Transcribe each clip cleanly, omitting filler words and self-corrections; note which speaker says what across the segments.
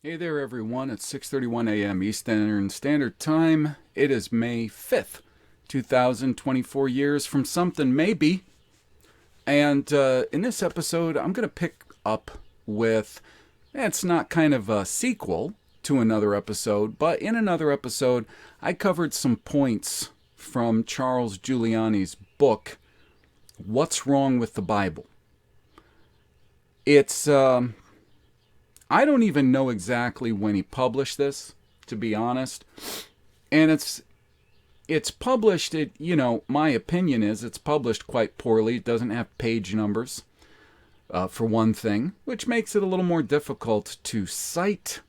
Speaker 1: Hey there, everyone. It's 6:31 a.m. Eastern Standard Time. It is May 5th, 2024 years from something maybe. And in this episode, I'm going to pick up with, it's not kind of a sequel to another episode, but in another episode, I covered some points from Charles Giuliani's book, What's Wrong with the Bible? It's, I don't even know exactly when he published this, to be honest. And it's published, my opinion is it's published quite poorly. It doesn't have page numbers, for one thing, which makes it a little more difficult to cite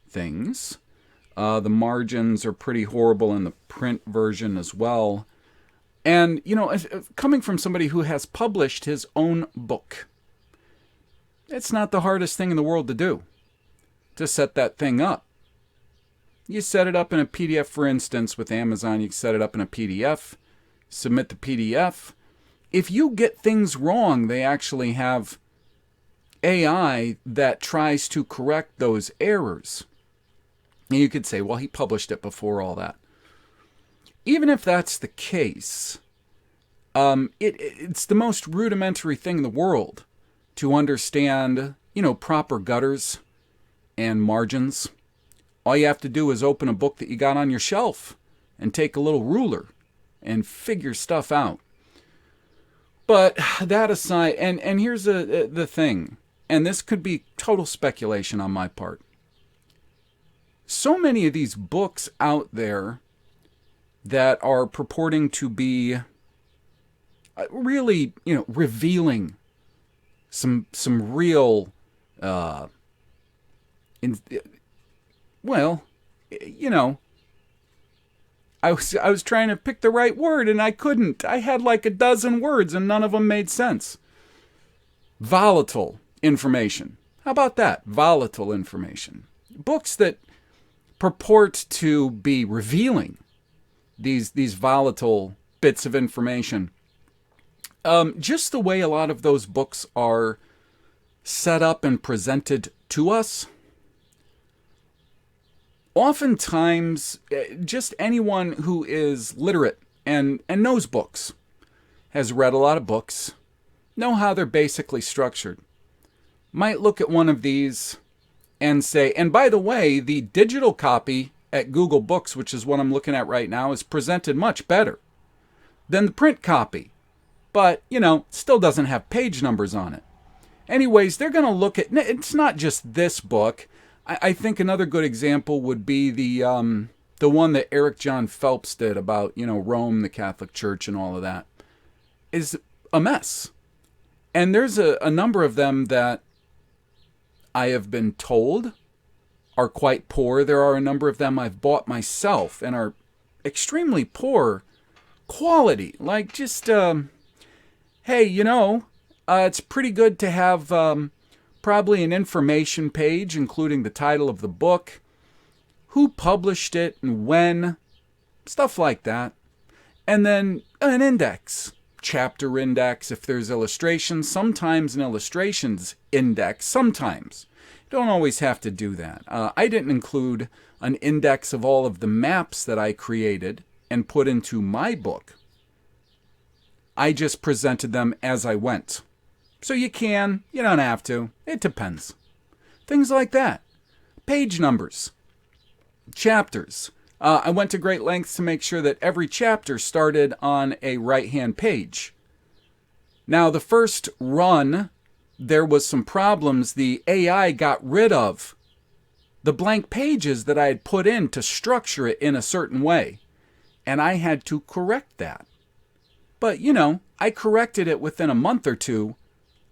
Speaker 1: things. The margins are pretty horrible in the print version as well. And, coming from somebody who has published his own book, it's not the hardest thing in the world to do, to set that thing up. You set it up in a PDF, for instance, with Amazon. You can set it up in a PDF, submit the PDF. If you get things wrong, they actually have AI that tries to correct those errors. And you could say, well, he published it before all that. Even if that's the case, it's the most rudimentary thing in the world to understand, proper gutters and margins. All you have to do is open a book that you got on your shelf and take a little ruler and figure stuff out. But that aside, and here's the thing, and this could be total speculation on my part. So many of these books out there that are purporting to be really, revealing some real, I was trying to pick the right word and I couldn't. I had like a dozen words and none of them made sense. Volatile information. How about that? Volatile information. Books that purport to be revealing these volatile bits of information. Just the way a lot of those books are set up and presented to us, oftentimes, just anyone who is literate and knows books, has read a lot of books, know how they're basically structured, might look at one of these and say, and by the way, the digital copy at Google Books, which is what I'm looking at right now, is presented much better than the print copy. But, still doesn't have page numbers on it. Anyways, they're going to look at, it's not just this book. I think another good example would be the one that Eric John Phelps did about, Rome, the Catholic Church, and all of that. Is a mess. And there's a number of them that I have been told are quite poor. There are a number of them I've bought myself and are extremely poor quality. Like just, hey, it's pretty good to have probably an information page, including the title of the book, who published it and when, stuff like that. And then an index, chapter index, if there's illustrations, sometimes an illustrations index, sometimes. You don't always have to do that. I didn't include an index of all of the maps that I created and put into my book. I just presented them as I went. So you don't have to. It depends. Things like that. Page numbers. Chapters. I went to great lengths to make sure that every chapter started on a right-hand page. Now, the first run, there was some problems. The AI got rid of the blank pages that I had put in to structure it in a certain way. And I had to correct that. But, I corrected it within a month or two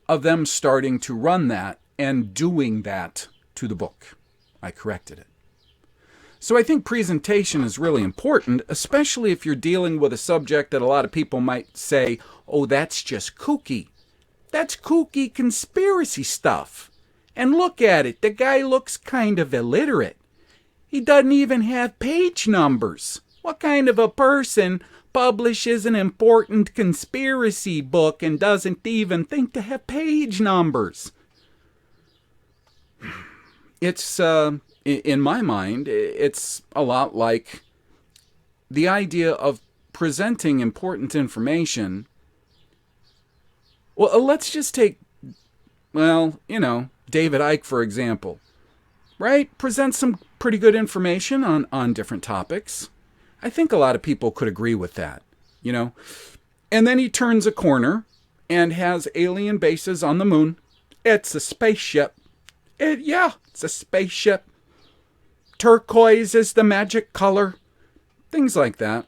Speaker 1: of them starting to run that and doing that to the book. I corrected it. So I think presentation is really important, especially if you're dealing with a subject that a lot of people might say, oh, that's just kooky. That's kooky conspiracy stuff. And look at it. The guy looks kind of illiterate. He doesn't even have page numbers. What kind of a person publishes an important conspiracy book and doesn't even think to have page numbers? it's, in my mind, it's a lot like the idea of presenting important information. Well, let's just take, David Icke, for example. Right? Presents some pretty good information on different topics. I think a lot of people could agree with that, And then he turns a corner and has alien bases on the moon. It's a spaceship. It's a spaceship. Turquoise is the magic color. Things like that.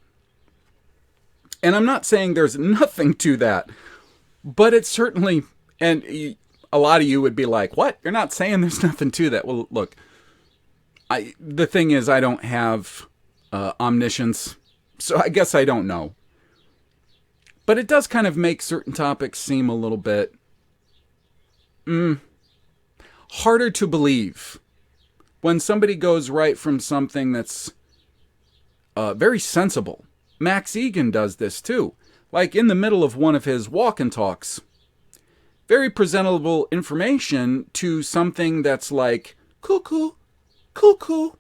Speaker 1: And I'm not saying there's nothing to that, but it's certainly, and a lot of you would be like, what? You're not saying there's nothing to that. Well, look, the thing is, I don't have omniscience, so I guess I don't know. But it does kind of make certain topics seem a little bit harder to believe when somebody goes right from something that's very sensible. Max Egan does this too, like in the middle of one of his walk and talks. Very presentable information to something that's like, cuckoo, cuckoo.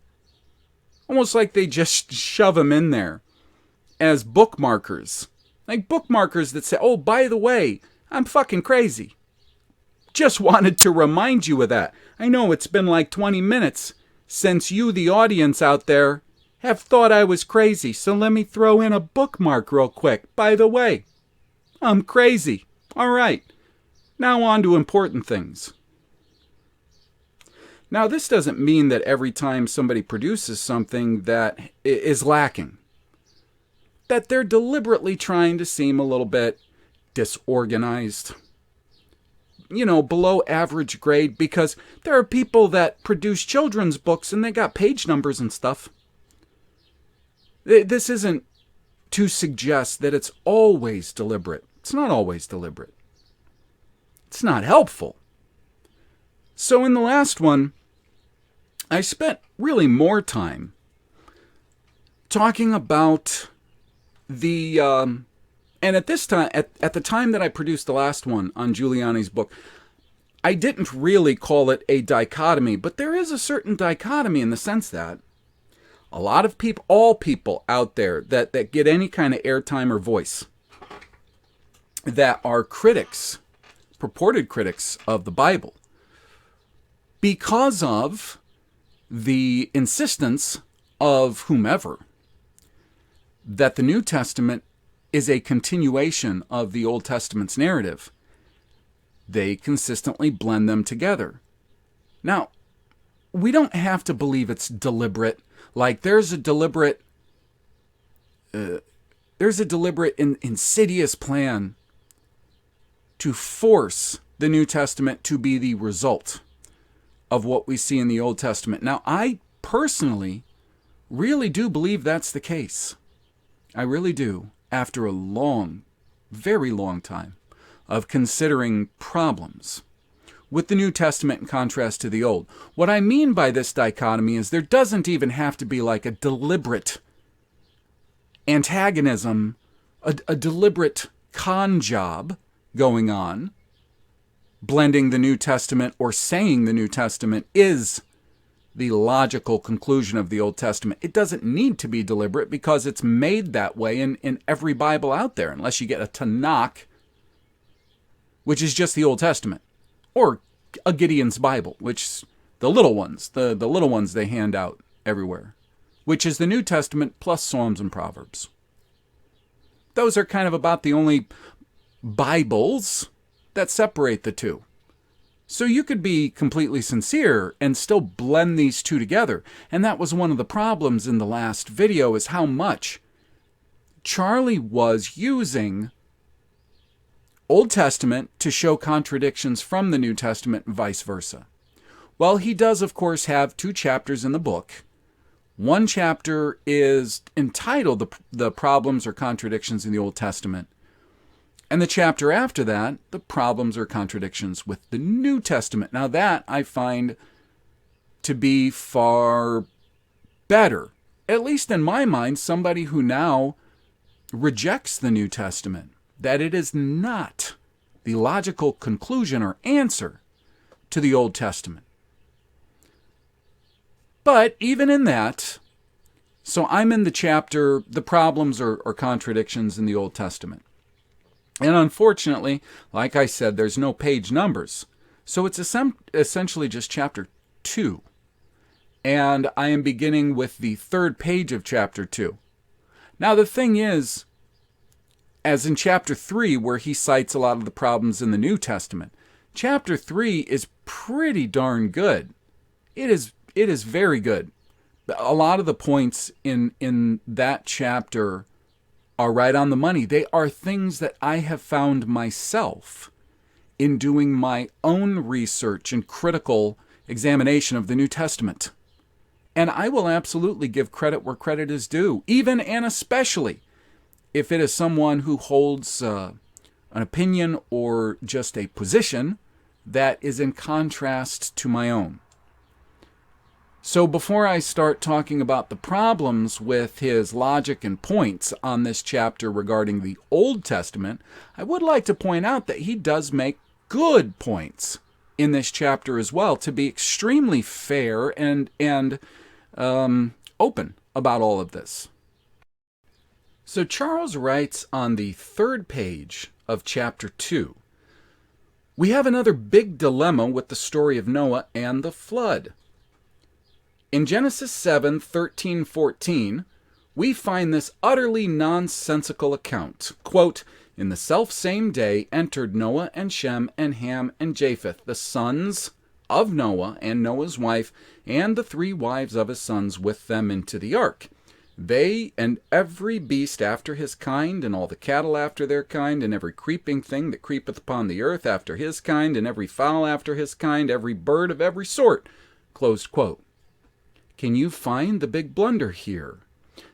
Speaker 1: Almost like they just shove them in there as bookmarkers. Like bookmarkers that say, oh, by the way, I'm fucking crazy. Just wanted to remind you of that. I know it's been like 20 minutes since you, the audience out there, have thought I was crazy, so let me throw in a bookmark real quick. By the way, I'm crazy. All right. Now on to important things. Now, this doesn't mean that every time somebody produces something that is lacking, that they're deliberately trying to seem a little bit disorganized, below average grade, because there are people that produce children's books and they got page numbers and stuff. This isn't to suggest that it's always deliberate. It's not always deliberate. It's not helpful. So in the last one, I spent really more time talking about the, and at this time, at the time that I produced the last one on Giuliani's book, I didn't really call it a dichotomy, but there is a certain dichotomy in the sense that a lot of people, all people out there that get any kind of airtime or voice, that are critics, purported critics of the Bible, because of the insistence of whomever that the New Testament is a continuation of the Old Testament's narrative, they consistently blend them together. Now, we don't have to believe it's deliberate. Like there's a deliberate insidious plan to force the New Testament to be the result of what we see in the Old Testament. Now, I personally really do believe that's the case. I really do, after a long, very long time of considering problems with the New Testament in contrast to the Old. What I mean by this dichotomy is there doesn't even have to be like a deliberate antagonism, a deliberate con job going on, blending the New Testament or saying the New Testament is the logical conclusion of the Old Testament. It doesn't need to be deliberate because it's made that way in every Bible out there, unless you get a Tanakh, which is just the Old Testament, or a Gideon's Bible, which the little ones, the little ones they hand out everywhere, which is the New Testament plus Psalms and Proverbs. Those are kind of about the only Bibles that separate the two. So you could be completely sincere and still blend these two together. And that was one of the problems in the last video, is how much Charlie was using Old Testament to show contradictions from the New Testament and vice versa. Well, he does, of course, have 2 chapters in the book. One chapter is entitled The Problems or Contradictions in the Old Testament. And the chapter after that, The Problems or Contradictions with the New Testament. Now that I find to be far better, at least in my mind, somebody who now rejects the New Testament, that it is not the logical conclusion or answer to the Old Testament. But even in that, so I'm in the chapter, The Problems or Contradictions in the Old Testament. And unfortunately, like I said, there's no page numbers. So it's essentially just chapter 2. And I am beginning with the 3rd page of chapter 2. Now the thing is, as in chapter 3, where he cites a lot of the problems in the New Testament, chapter 3 is pretty darn good. It is very good. A lot of the points in that chapter are right on the money. They are things that I have found myself in doing my own research and critical examination of the New Testament. And I will absolutely give credit where credit is due, even and especially if it is someone who holds an opinion or just a position that is in contrast to my own. So before I start talking about the problems with his logic and points on this chapter regarding the Old Testament, I would like to point out that he does make good points in this chapter as well, to be extremely fair and open about all of this. So Charles writes on the 3rd page of chapter 2, we have another big dilemma with the story of Noah and the flood. In Genesis 7:13-14, we find this utterly nonsensical account. Quote, in the selfsame day entered Noah and Shem and Ham and Japheth, the sons of Noah and Noah's wife, and the 3 wives of his sons with them into the ark. They and every beast after his kind, and all the cattle after their kind, and every creeping thing that creepeth upon the earth after his kind, and every fowl after his kind, every bird of every sort. Closed quote. Can you find the big blunder here?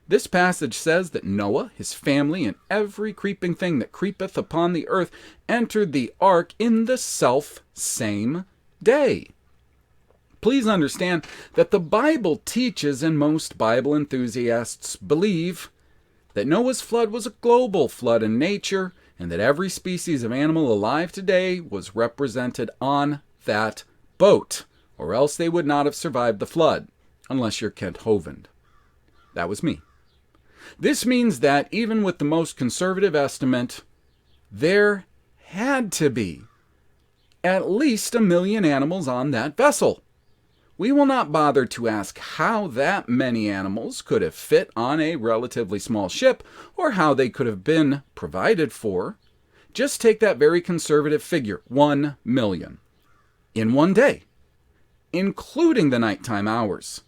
Speaker 1: This passage says that Noah, his family, and every creeping thing that creepeth upon the earth entered the ark in the self-same day. Please understand that the Bible teaches, and most Bible enthusiasts believe, that Noah's flood was a global flood in nature, and that every species of animal alive today was represented on that boat, or else they would not have survived the flood, unless you're Kent Hovind. That was me. This means that even with the most conservative estimate, there had to be at least 1 million animals on that vessel. We will not bother to ask how that many animals could have fit on a relatively small ship, or how they could have been provided for. Just take that very conservative figure, 1 million, in one day, including the nighttime hours.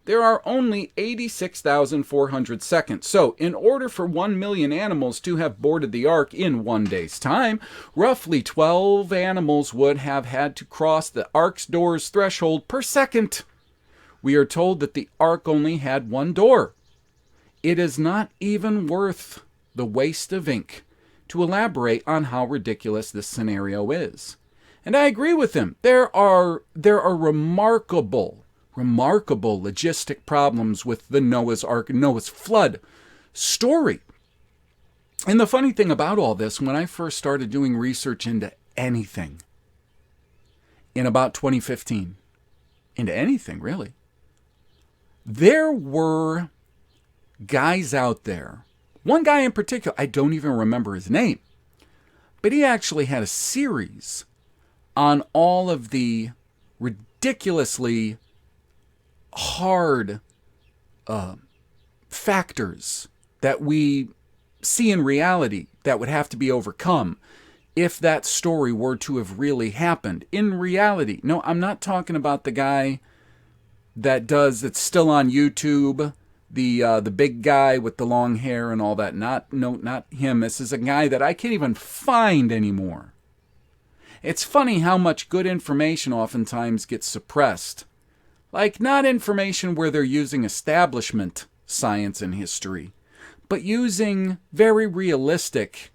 Speaker 1: There are only 86,400 seconds. So, in order for 1 million animals to have boarded the ark in one day's time, roughly 12 animals would have had to cross the ark's door's threshold per second. We are told that the ark only had 1 door. It is not even worth the waste of ink to elaborate on how ridiculous this scenario is. And I agree with him. There are remarkable logistic problems with the Noah's Ark, Noah's flood story. And the funny thing about all this, when I first started doing research into anything, in about 2015, into anything really, there were guys out there, one guy in particular, I don't even remember his name, but he actually had a series on all of the ridiculously hard factors that we see in reality that would have to be overcome if that story were to have really happened in reality. No, I'm not talking about the guy that's still on YouTube, the big guy with the long hair and all that. Not him. This is a guy that I can't even find anymore. It's funny how much good information oftentimes gets suppressed. Like, not information where they're using establishment science and history, but using very realistic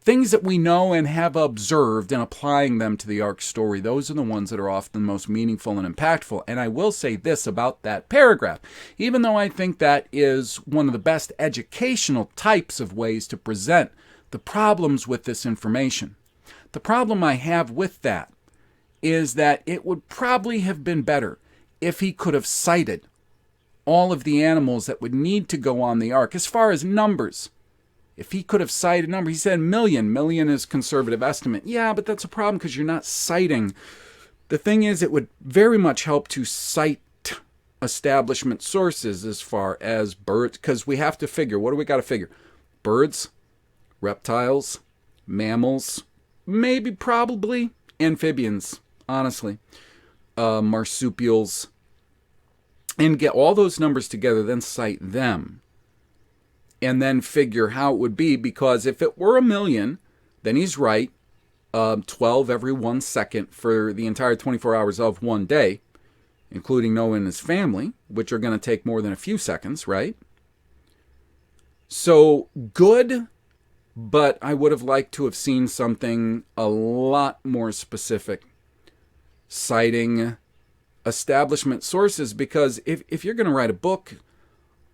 Speaker 1: things that we know and have observed and applying them to the Ark story. Those are the ones that are often most meaningful and impactful. And I will say this about that paragraph. Even though I think that is one of the best educational types of ways to present the problems with this information, the problem I have with that is that it would probably have been better if he could have cited all of the animals that would need to go on the ark, as far as numbers. If he could have cited a number, he said million. Million is conservative estimate. Yeah, but that's a problem because you're not citing. The thing is, it would very much help to cite establishment sources as far as birds, because we have to figure, what do we got to figure? Birds, reptiles, mammals, maybe probably amphibians, honestly, marsupials, and get all those numbers together, then cite them, and then figure how it would be, because if it were a million, then he's right, 12 every 1 second for the entire 24 hours of one day, including Noah and his family, which are going to take more than a few seconds, right? So good, but I would have liked to have seen something a lot more specific, citing establishment sources, because if you're going to write a book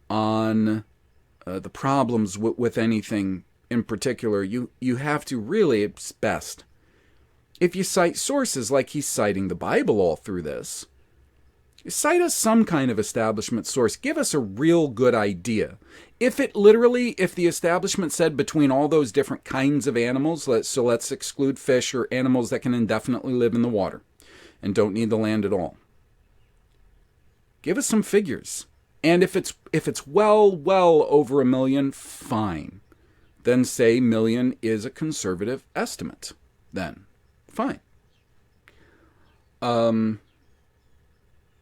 Speaker 1: on the problems with anything in particular, you have to really, it's best if you cite sources like he's citing the Bible all through this. Cite us some kind of establishment source. Give us a real good idea. If the establishment said between all those different kinds of animals, so let's exclude fish or animals that can indefinitely live in the water and don't need the land at all. Give us some figures. And if it's well over a million, fine. Then say million is a conservative estimate. Then, fine.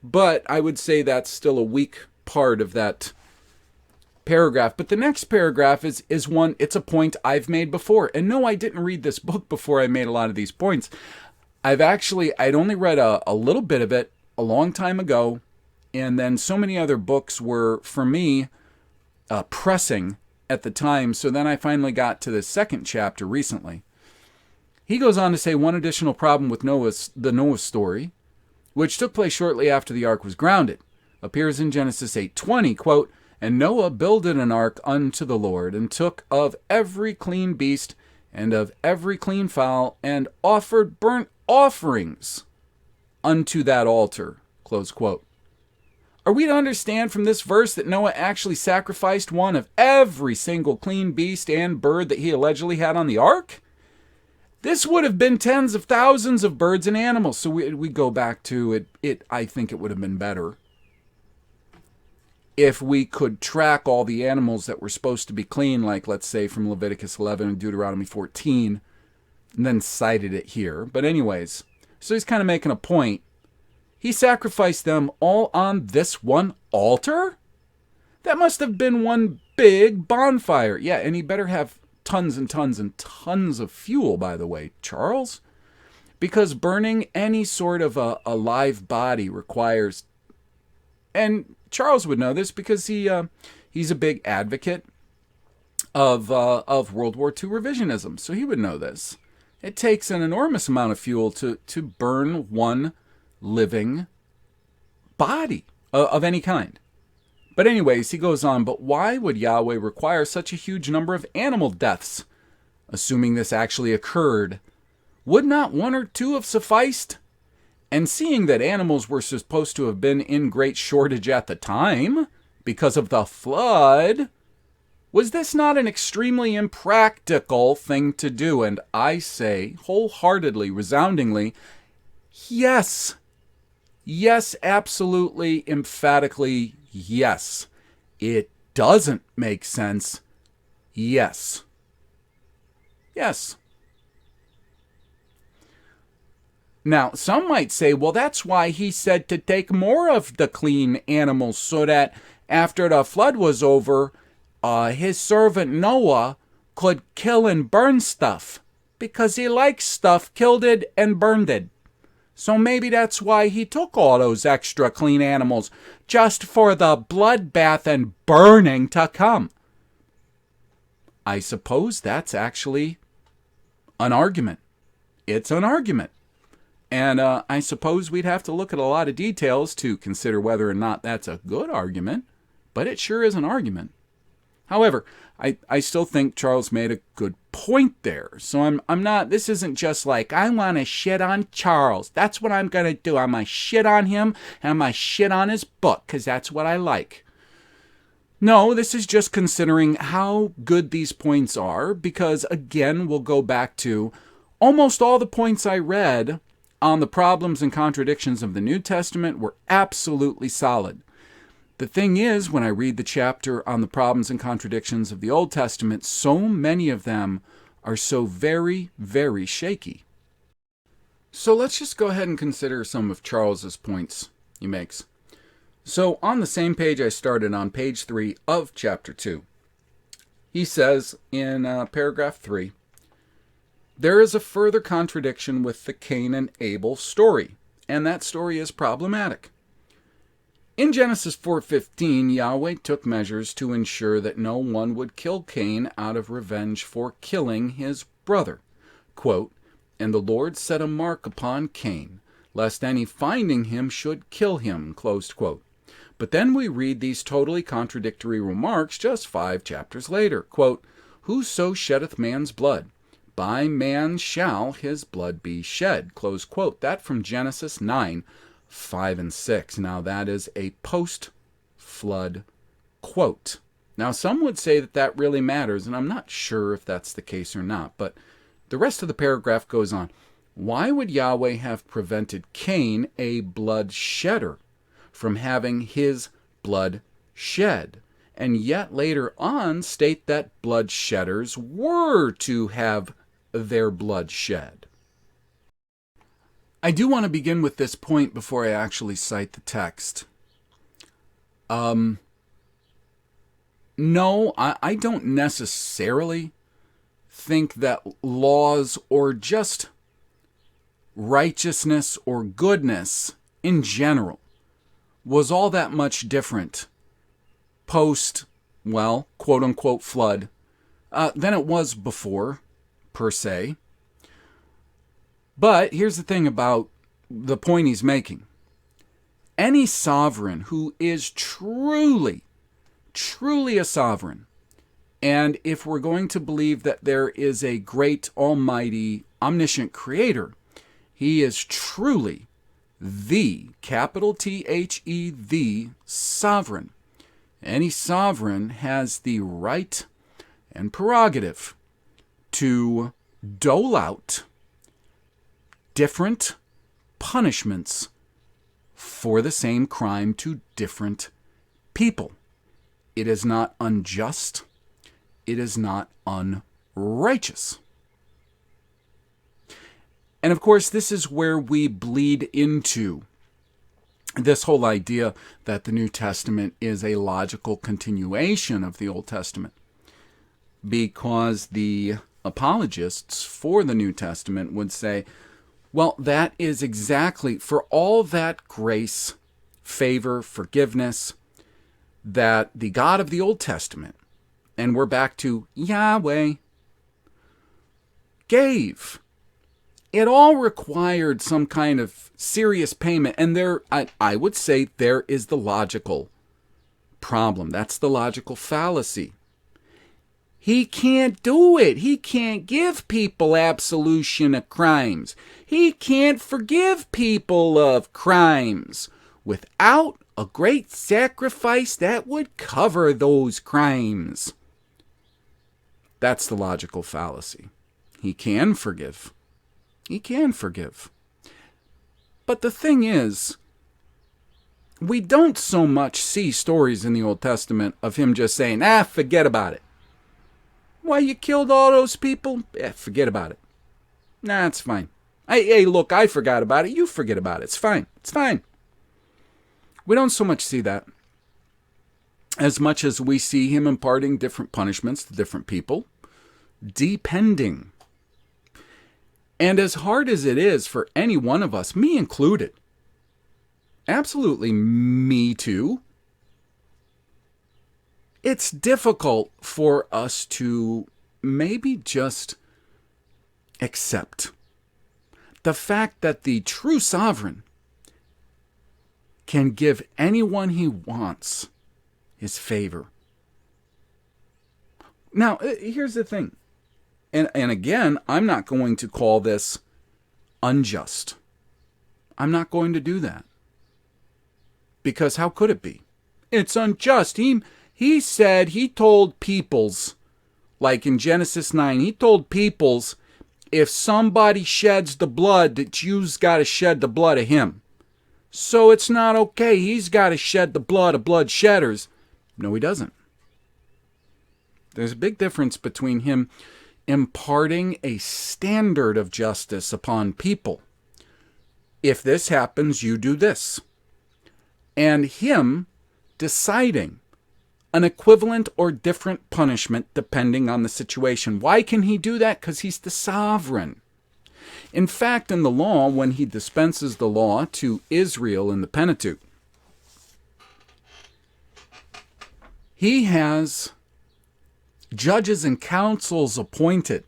Speaker 1: But I would say that's still a weak part of that paragraph. But the next paragraph is one, it's a point I've made before. And no, I didn't read this book before I made a lot of these points. I'd only read a little bit of it a long time ago. And then so many other books were, for me, pressing at the time. So then I finally got to the second chapter recently. He goes on to say one additional problem with the Noah story, which took place shortly after the ark was grounded, appears in Genesis 8:20, quote, "And Noah builded an ark unto the Lord, and took of every clean beast, and of every clean fowl, and offered burnt offerings unto that altar," close quote. Are we to understand from this verse that Noah actually sacrificed one of every single clean beast and bird that he allegedly had on the ark? This would have been tens of thousands of birds and animals. So we go back to it. I think it would have been better if we could track all the animals that were supposed to be clean, like let's say from Leviticus 11 and Deuteronomy 14, and then cited it here. But anyways, so he's kind of making a point. He sacrificed them all on this one altar? That must have been one big bonfire. Yeah, and he better have tons and tons and tons of fuel, by the way, Charles. Because burning any sort of a live body requires... And Charles would know this because he's a big advocate of World War II revisionism. So he would know this. It takes an enormous amount of fuel to burn one living body of any kind. But anyways, he goes on, but why would Yahweh require such a huge number of animal deaths? Assuming this actually occurred, would not one or two have sufficed? And seeing that animals were supposed to have been in great shortage at the time because of the flood, was this not an extremely impractical thing to do? And I say wholeheartedly, resoundingly, yes. Yes, absolutely, emphatically, yes. It doesn't make sense. Yes. Yes. Now, some might say, well, that's why he said to take more of the clean animals so that after the flood was over, his servant Noah could kill and burn stuff because he likes stuff killed and burned. So maybe that's why he took all those extra clean animals, just for the bloodbath and burning to come. I suppose that's actually an argument. It's an argument. And I suppose we'd have to look at a lot of details to consider whether or not that's a good argument, but it sure is an argument. However, I still think Charles made a good point there. So I'm not, this isn't just like, I want to shit on Charles. That's what I'm going to do. I'm going to shit on him and I'm going to shit on his book because that's what I like. No, this is just considering how good these points are because, again, we'll go back to almost all the points I read on the problems and contradictions of the New Testament were absolutely solid. The thing is, when I read the chapter on the problems and contradictions of the Old Testament, so many of them are so very, very shaky. So let's just go ahead and consider some of Charles's points he makes. So on the same page I started on page 3 of chapter 2, he says in paragraph 3, there is a further contradiction with the Cain and Abel story, and that story is problematic. In Genesis 4:15, Yahweh took measures to ensure that no one would kill Cain out of revenge for killing his brother. Quote, and the Lord set a mark upon Cain, lest any finding him should kill him. Closed quote. But then we read these totally contradictory remarks just 5 chapters later. Quote, whoso sheddeth man's blood, by man shall his blood be shed. Close quote. That from Genesis 9:5 and 6. Now that is a post-flood quote. Now some would say that that really matters, and I'm not sure if that's the case or not, but the rest of the paragraph goes on. Why would Yahweh have prevented Cain, a blood shedder, from having his blood shed, and yet later on state that blood shedders were to have their blood shed? I do want to begin with this point before I actually cite the text. No, I don't necessarily think that laws or just righteousness or goodness in general was all that much different post, well, quote-unquote flood, than it was before, per se. But here's the thing about the point he's making. Any sovereign who is truly a sovereign, and if we're going to believe that there is a great, almighty, omniscient creator, he is truly the, capital T-H-E, the sovereign. Any sovereign has the right and prerogative to dole out different punishments for the same crime to different people. It is not unjust. It is not unrighteous. And of course, this is where we bleed into this whole idea that the New Testament is a logical continuation of the Old Testament, because the apologists for the New Testament would say, well, that is exactly, for all that grace, favor, forgiveness, that the God of the Old Testament, and we're back to Yahweh, gave. It all required some kind of serious payment, and there, I would say there is the logical problem. That's the logical fallacy. He can't do it. He can't give people absolution of crimes. He can't forgive people of crimes without a great sacrifice that would cover those crimes. That's the logical fallacy. He can forgive. He can forgive. But the thing is, we don't so much see stories in the Old Testament of him just saying, forget about it. Why, you killed all those people? Forget about it. Nah, it's fine. Hey, look, I forgot about it. You forget about it. It's fine. It's fine. We don't so much see that as much as we see him imparting different punishments to different people, depending. And as hard as it is for any one of us, me included, absolutely me too, it's difficult for us to maybe just accept the fact that the true sovereign can give anyone he wants his favor. Now, here's the thing. And again, I'm not going to call this unjust. I'm not going to do that. Because how could it be? It's unjust. He said, he told peoples, like in Genesis 9, he told peoples, if somebody sheds the blood, that you's got to shed the blood of him. So it's not okay. He's got to shed the blood of blood shedders. No, he doesn't. There's a big difference between him imparting a standard of justice upon people. If this happens, you do this. And him deciding an equivalent or different punishment depending on the situation. Why can he do that? Because he's the sovereign. In fact, in the law, when he dispenses the law to Israel in the Pentateuch, he has judges and councils appointed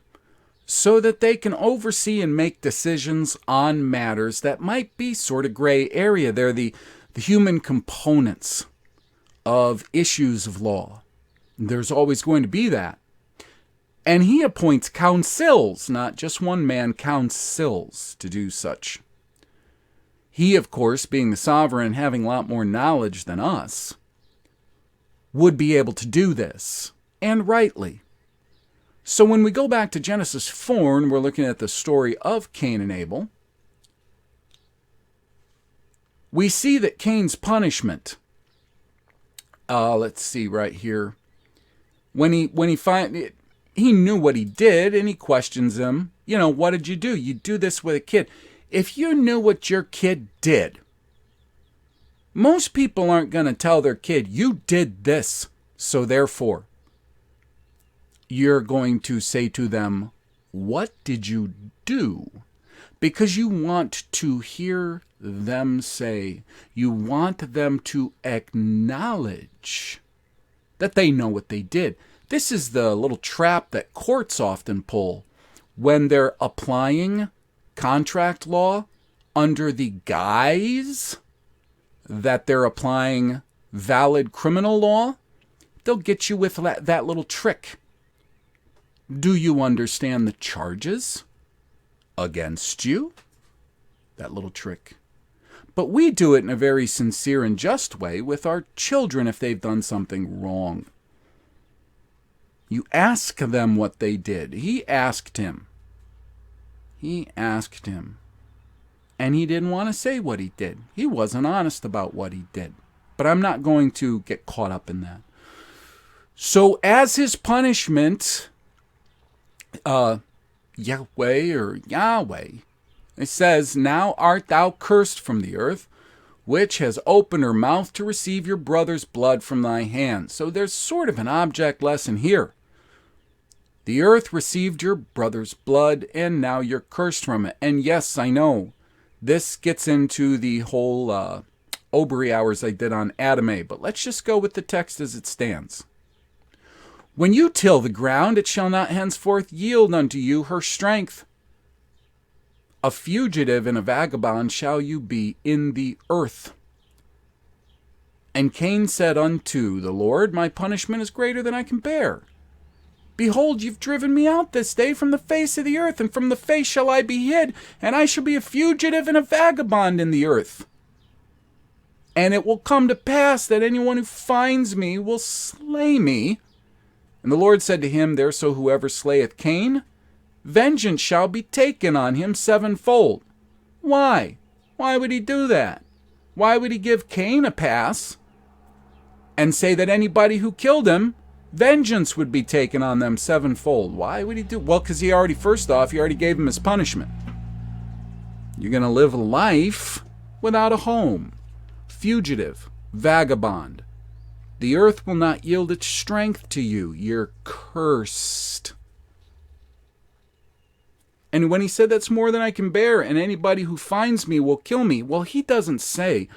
Speaker 1: so that they can oversee and make decisions on matters that might be sort of gray area. They're the human components of issues of law. There's always going to be that. And he appoints councils, not just one man, councils to do such. He, of course, being the sovereign, having a lot more knowledge than us, would be able to do this, and rightly. So when we go back to Genesis 4, and we're looking at the story of Cain and Abel, we see that Cain's punishment, let's see right here, when he knew what he did, and he questions him, what did you do? You do this with a kid. If you knew what your kid did, most people aren't going to tell their kid, you did this, so therefore, you're going to say to them, what did you do? Because you want to hear them say, you want them to acknowledge that they know what they did. This is the little trap that courts often pull when they're applying contract law under the guise that they're applying valid criminal law. They'll get you with that little trick. Do you understand the charges against you? That little trick. But we do it in a very sincere and just way with our children if they've done something wrong. You ask them what they did. He asked him. And he didn't want to say what he did. He wasn't honest about what he did. But I'm not going to get caught up in that. So as his punishment, Yahweh, it says, now art thou cursed from the earth, which has opened her mouth to receive your brother's blood from thy hand. So there's sort of an object lesson here. The earth received your brother's blood, and now you're cursed from it. And yes, I know, this gets into the whole Obery hours I did on Adame, but let's just go with the text as it stands. When you till the ground, it shall not henceforth yield unto you her strength. A fugitive and a vagabond shall you be in the earth. And Cain said unto the Lord, my punishment is greater than I can bear. Behold, you've driven me out this day from the face of the earth, and from the face shall I be hid, and I shall be a fugitive and a vagabond in the earth. And it will come to pass that anyone who finds me will slay me. And the Lord said to him, Therefore whoever slayeth Cain, vengeance shall be taken on him sevenfold. Why? Why would he do that? Why would he give Cain a pass and say that anybody who killed him, vengeance would be taken on them sevenfold? Why would he do? Well, because he already gave him his punishment. You're going to live a life without a home, fugitive, vagabond. The earth will not yield its strength to you. You're cursed. And when he said that's more than I can bear, and anybody who finds me will kill me, well, he doesn't say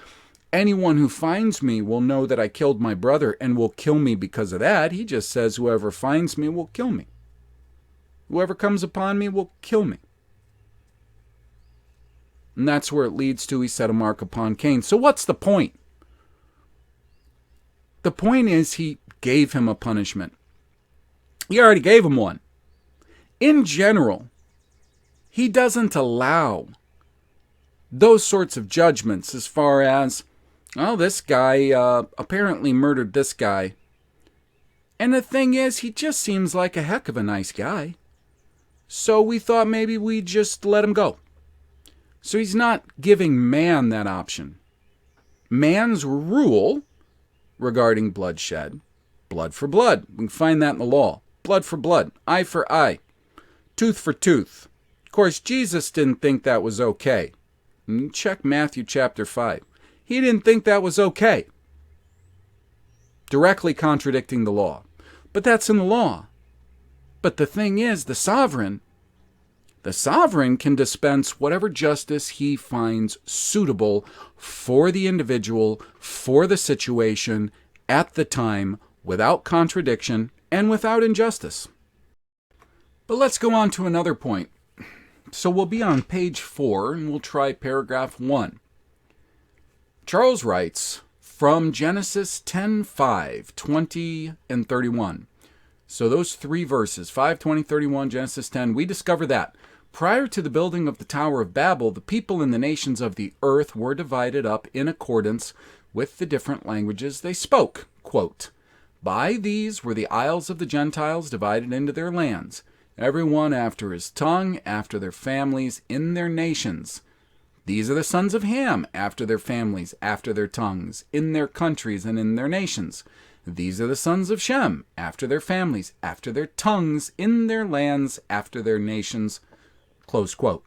Speaker 1: anyone who finds me will know that I killed my brother and will kill me because of that. He just says whoever finds me will kill me. Whoever comes upon me will kill me. And that's where it leads to, he set a mark upon Cain. So what's the point? The point is he gave him a punishment. He already gave him one. In general, he doesn't allow those sorts of judgments as far as, well, this guy apparently murdered this guy. And the thing is, he just seems like a heck of a nice guy. So we thought maybe we'd just let him go. So he's not giving man that option. Man's rule regarding bloodshed, blood for blood. We can find that in the law. Blood for blood, eye for eye, tooth for tooth. Of course, Jesus didn't think that was okay. Check Matthew chapter 5. He didn't think that was okay. Directly contradicting the law. But that's in the law. But the thing is, the sovereign can dispense whatever justice he finds suitable for the individual, for the situation, at the time, without contradiction and without injustice. But let's go on to another point. So we'll be on page 4, and we'll try paragraph 1. Charles writes, from Genesis 10:5, 20, and 31. So those 3 verses, 5, 20, 31, Genesis 10, we discover that prior to the building of the Tower of Babel, the people in the nations of the earth were divided up in accordance with the different languages they spoke. Quote, by these were the isles of the Gentiles divided into their lands, every one after his tongue, after their families, in their nations. These are the sons of Ham, after their families, after their tongues, in their countries and in their nations. These are the sons of Shem, after their families, after their tongues, in their lands, after their nations. Close quote.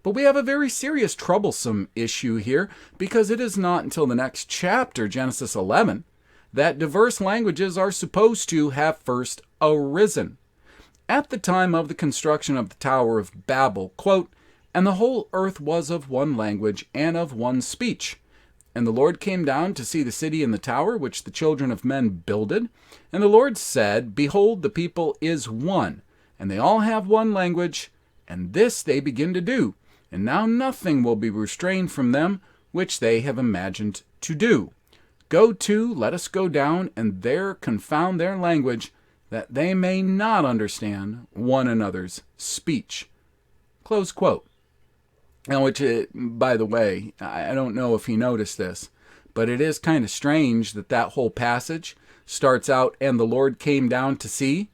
Speaker 1: But we have a very serious, troublesome issue here, because it is not until the next chapter, Genesis 11, that diverse languages are supposed to have first arisen. At the time of the construction of the Tower of Babel, quote, and the whole earth was of one language and of one speech. And the Lord came down to see the city and the tower, which the children of men builded. And the Lord said, behold, the people is one, and they all have one language, and this they begin to do. And now nothing will be restrained from them, which they have imagined to do. Go to, let us go down, and there confound their language, that they may not understand one another's speech. Close quote. Now, which, by the way, I don't know if he noticed this, but it is kind of strange that that whole passage starts out, and the Lord came down to see,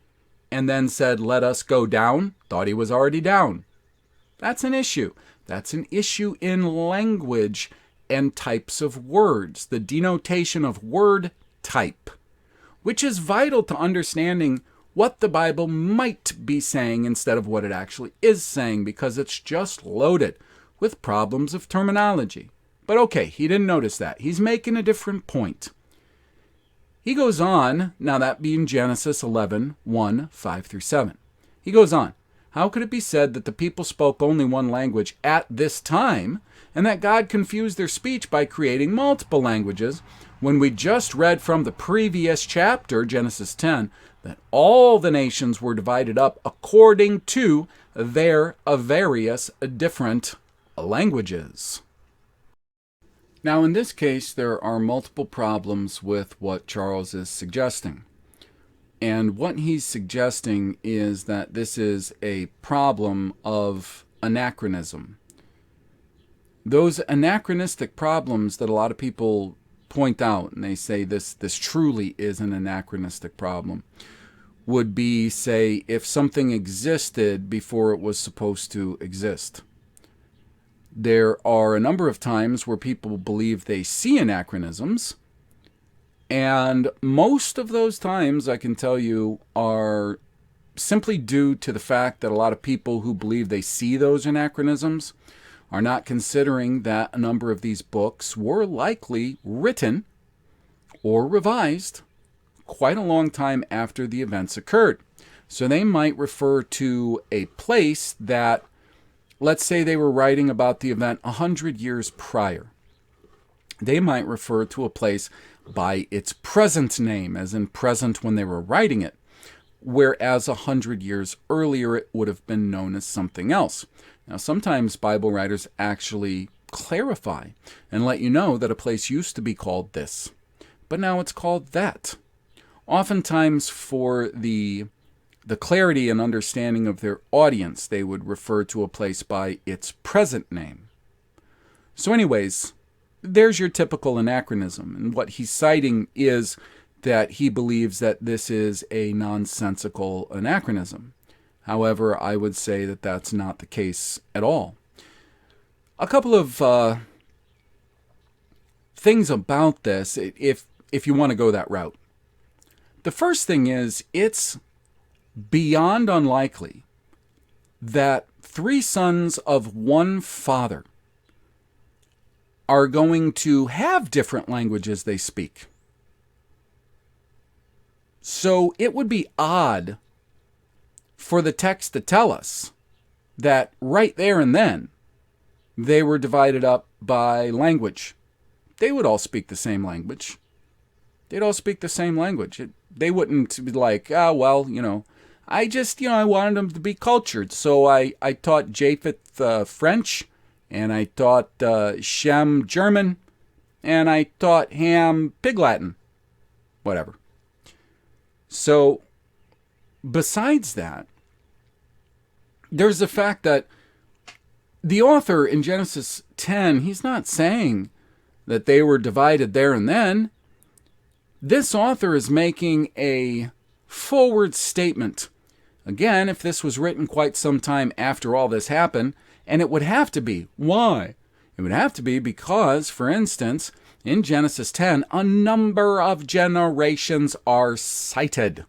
Speaker 1: and then said, let us go down. Thought he was already down. That's an issue. That's an issue in language and types of words, the denotation of word type, which is vital to understanding what the Bible might be saying instead of what it actually is saying, because it's just loaded with problems of terminology. But okay, he didn't notice that. He's making a different point. He goes on, now that being Genesis 11, 1, 5 through 7. He goes on, how could it be said that the people spoke only one language at this time, and that God confused their speech by creating multiple languages, when we just read from the previous chapter, Genesis 10, that all the nations were divided up according to their various different languages? Now, in this case, there are multiple problems with what Charles is suggesting. And what he's suggesting is that this is a problem of anachronism. Those anachronistic problems that a lot of people point out, and they say this truly is an anachronistic problem, would be, say, if something existed before it was supposed to exist. There are a number of times where people believe they see anachronisms, and most of those times, I can tell you, are simply due to the fact that a lot of people who believe they see those anachronisms are not considering that a number of these books were likely written or revised quite a long time after the events occurred. So they might refer to a place that, let's say they were writing about the event 100 years prior. They might refer to a place by its present name, as in present when they were writing it, whereas 100 years earlier it would have been known as something else. Now, sometimes Bible writers actually clarify and let you know that a place used to be called this, but now it's called that. Oftentimes for the the clarity and understanding of their audience, they would refer to a place by its present name. So anyways, there's your typical anachronism. And what he's citing is that he believes that this is a nonsensical anachronism. However, I would say that that's not the case at all. A couple of things about this, if you want to go that route. The first thing is, it's beyond unlikely that three sons of one father are going to have different languages they speak. So it would be odd for the text to tell us that right there and then they were divided up by language. They would all speak the same language. They'd all speak the same language. They wouldn't be like, I wanted them to be cultured. So I taught Japheth French, and I taught Shem German, and I taught Ham Pig Latin. Whatever. So, besides that, there's the fact that the author in Genesis 10, he's not saying that they were divided there and then. This author is making a forward statement. Again, if this was written quite some time after all this happened, and it would have to be. Why? It would have to be because, for instance, in Genesis 10, a number of generations are cited.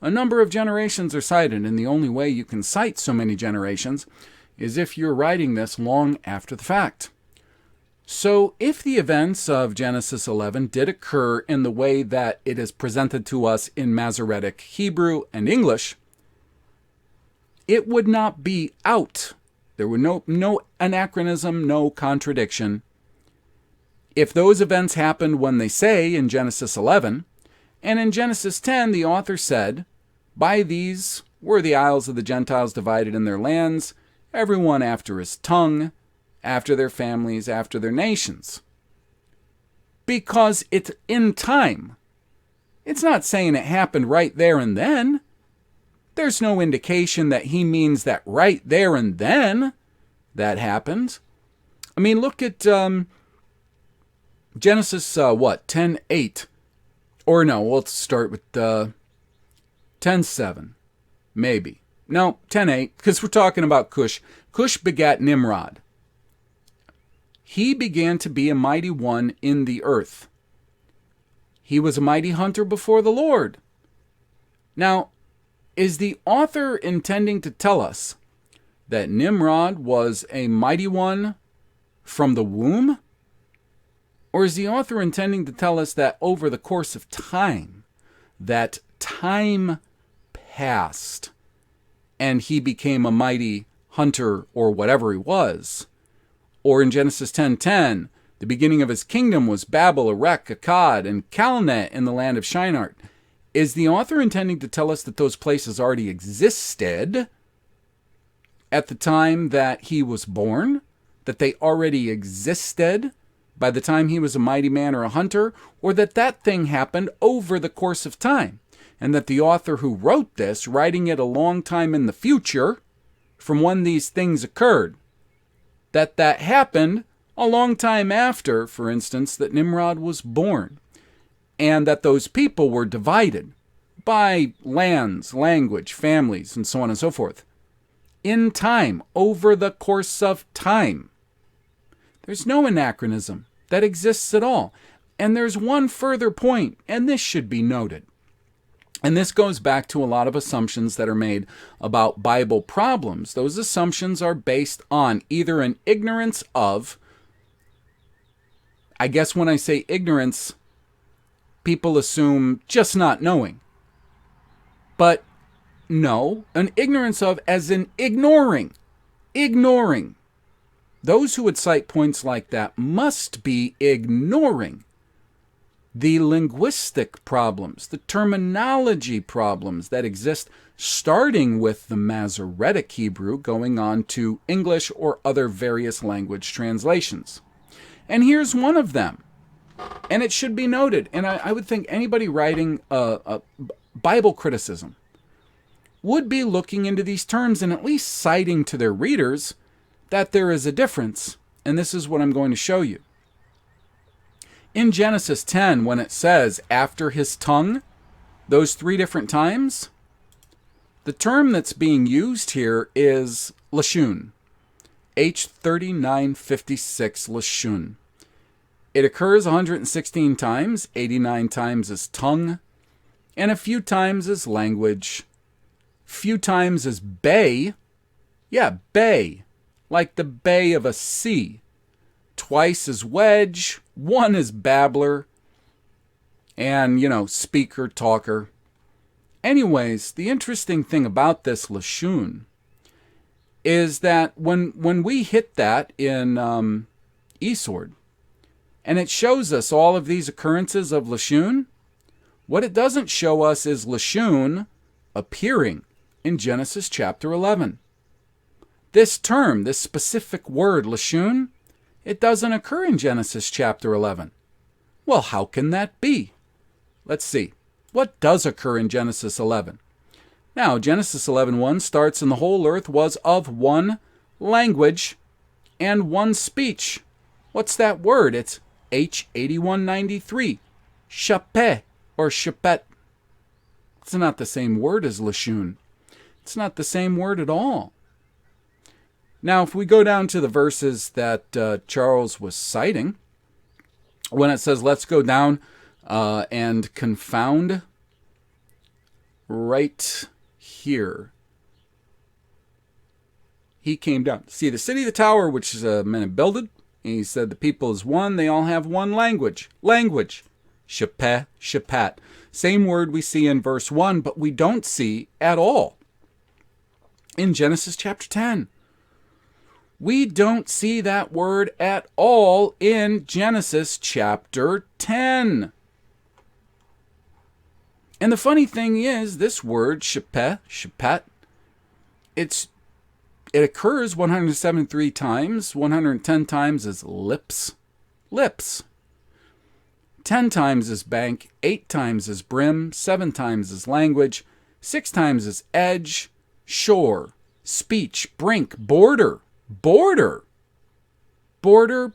Speaker 1: A number of generations are cited, and the only way you can cite so many generations is if you're writing this long after the fact. So if the events of Genesis 11 did occur in the way that it is presented to us in Masoretic Hebrew and English, it would not be out. There would no anachronism, no contradiction. If those events happened when they say in Genesis 11, and in Genesis 10 the author said, by these were the isles of the Gentiles divided in their lands, everyone after his tongue, after their families, after their nations. Because it's in time. It's not saying it happened right there and then. There's no indication that he means that right there and then that happened. I mean, look at Genesis, 10:8. Or no, let's start with 10:7. Maybe. No, 10:8, because we're talking about Cush. Cush begat Nimrod. He began to be a mighty one in the earth. He was a mighty hunter before the Lord. Now, is the author intending to tell us that Nimrod was a mighty one from the womb? Or is the author intending to tell us that over the course of time, that time passed and he became a mighty hunter or whatever he was? Or in Genesis 10:10, the beginning of his kingdom was Babel, Erech, Akkad, and Calneh in the land of Shinar. Is the author intending to tell us that those places already existed at the time that he was born? That they already existed by the time he was a mighty man or a hunter? Or that thing happened over the course of time? And that the author who wrote this, writing it a long time in the future from when these things occurred, that happened a long time after, for instance, that Nimrod was born, and that those people were divided by lands, language, families, and so on and so forth, in time, over the course of time. There's no anachronism that exists at all. And there's one further point, and this should be noted. And this goes back to a lot of assumptions that are made about Bible problems. Those assumptions are based on either an ignorance of, I guess when I say ignorance, people assume just not knowing. But no, an ignorance of as in ignoring. Ignoring. Those who would cite points like that must be ignoring the linguistic problems, the terminology problems that exist, starting with the Masoretic Hebrew, going on to English or other various language translations. And here's one of them. And it should be noted, and I would think anybody writing a Bible criticism would be looking into these terms and at least citing to their readers that there is a difference. And this is what I'm going to show you. In Genesis 10, when it says, after his tongue, those 3 different times, the term that's being used here is lashun. H3956 lashun. It occurs 116 times, 89 times as tongue, and a few times as language. Few times as bay. Yeah, bay. Like the bay of a sea. Twice as wedge. 1 as babbler. And, speaker, talker. Anyways, the interesting thing about this lashun is that when we hit that in eSword, and it shows us all of these occurrences of lashun, what it doesn't show us is lashun appearing in Genesis chapter 11. This term, this specific word, lashun, it doesn't occur in Genesis chapter 11. Well, how can that be? Let's see. What does occur in Genesis 11? Now, Genesis 11:1 starts, and the whole earth was of one language and one speech. What's that word? It's H8193. Shapeh or shapet. It's not the same word as lashun. It's not the same word at all. Now, if we go down to the verses that Charles was citing, when it says, let's go down and confound right here. He came down. See, the city, the tower, which men have builded. And he said, the people is one. They all have one language. Language. Shapeh, shapat. Same word we see in verse 1, but we don't see at all in Genesis chapter 10. We don't see that word at all in Genesis chapter 10. And the funny thing is, this word, shapeh, shapat, it occurs 173 times, 110 times as lips, lips. 10 times as bank, 8 times as brim, 7 times as language, 6 times as edge, shore, speech, brink, border, border,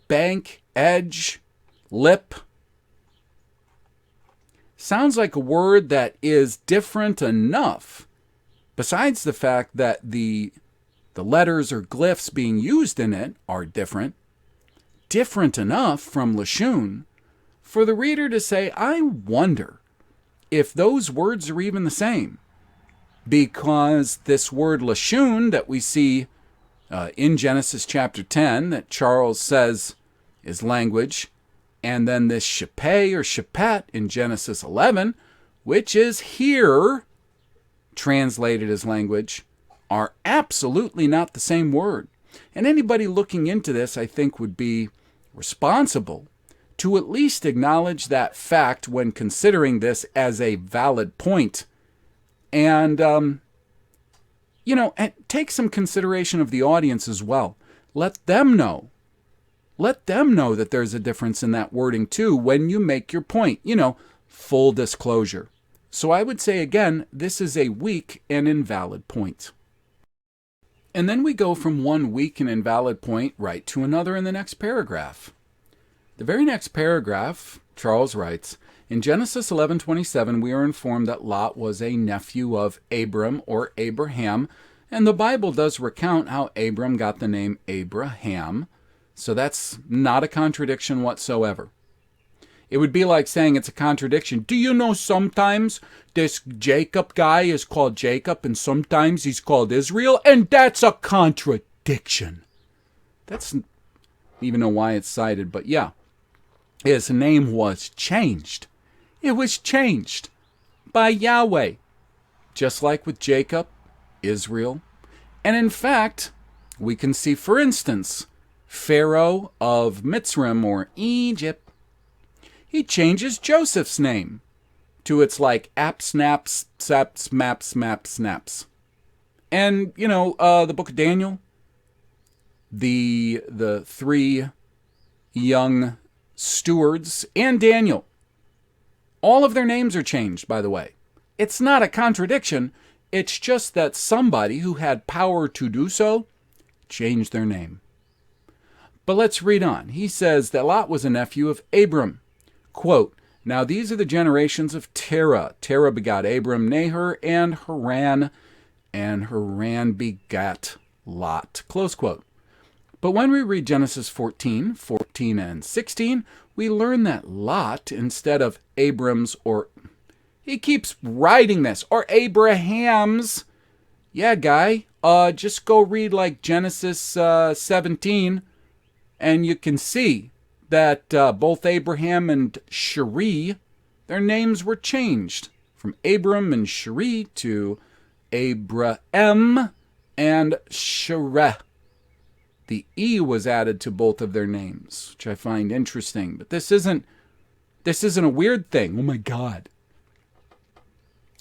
Speaker 1: bank, edge, lip. Sounds like a word that is different enough, besides the fact that the letters or glyphs being used in it are different enough from lashun for the reader to say, I wonder if those words are even the same. Because this word lashun that we see in Genesis chapter 10 that Charles says is language, and then this shapeh or shapat in Genesis 11, which is here translated as language, are absolutely not the same word. And anybody looking into this, I think, would be responsible to at least acknowledge that fact when considering this as a valid point. And, and take some consideration of the audience as well. Let them know that there's a difference in that wording too when you make your point. Full disclosure. So I would say, again, this is a weak and invalid point. And then we go from one weak and invalid point right to another in the next paragraph. The very next paragraph, Charles writes, in Genesis 11:27, we are informed that Lot was a nephew of Abram or Abraham, and the Bible does recount how Abram got the name Abraham, so that's not a contradiction whatsoever. It would be like saying it's a contradiction. Do you know sometimes this Jacob guy is called Jacob and sometimes he's called Israel? And that's a contradiction. That's, I don't even know why it's cited, but yeah. His name was changed. It was changed by Yahweh. Just like with Jacob, Israel. And in fact, we can see, for instance, Pharaoh of Mitzrayim or Egypt. He changes Joseph's name to its like app snaps, saps, maps, maps, snaps. And, the book of Daniel, the 3 young stewards and Daniel, all of their names are changed, by the way. It's not a contradiction. It's just that somebody who had power to do so changed their name. But let's read on. He says that Lot was a nephew of Abram. Quote, now these are the generations of Terah. Terah begot Abram, Nahor, and Haran begat Lot. Close quote. But when we read Genesis 14 and 16, we learn that Lot, instead of Abram's, or he keeps writing this, or Abraham's. Yeah, guy, just go read like Genesis 17, and you can see that both Abraham and Sheri, their names were changed from Abram and Sheri to Abraham and Shereh. The E was added to both of their names, which I find interesting. But this isn't a weird thing. Oh my God.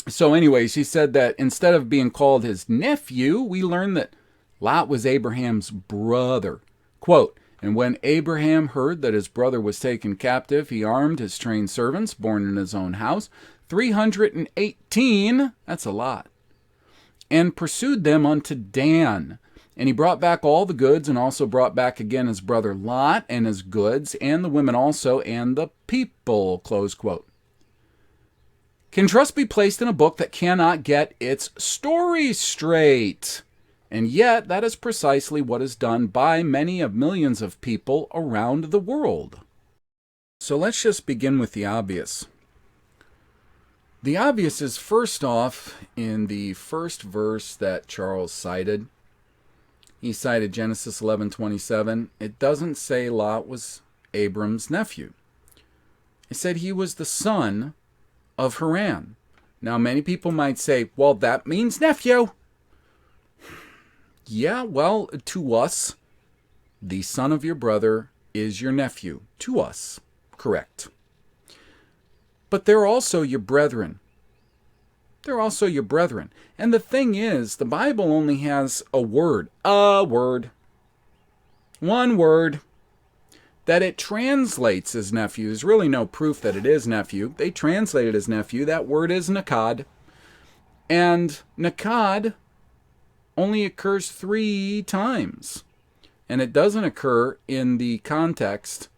Speaker 1: So anyways, he said that instead of being called his nephew, we learn that Lot was Abraham's brother. Quote, and when Abraham heard that his brother was taken captive, he armed his trained servants, born in his own house, 318, that's a lot, and pursued them unto Dan. And he brought back all the goods, and also brought back again his brother Lot and his goods, and the women also, and the people. Close quote. Can trust be placed in a book that cannot get its story straight? And yet, that is precisely what is done by many of millions of people around the world. So let's just begin with the obvious. The obvious is, first off, in the first verse that Charles cited. He cited Genesis 11:27. It doesn't say Lot was Abram's nephew. It said he was the son of Haran. Now, many people might say, well, that means nephew. Yeah, well, to us, the son of your brother is your nephew. To us, correct. But they're also your brethren. They're also your brethren. And the thing is, the Bible only has a word, one word, that it translates as nephew. There's really no proof that it is nephew. They translate it as nephew. That word is nakad. And nakad only occurs 3 times. And it doesn't occur in the context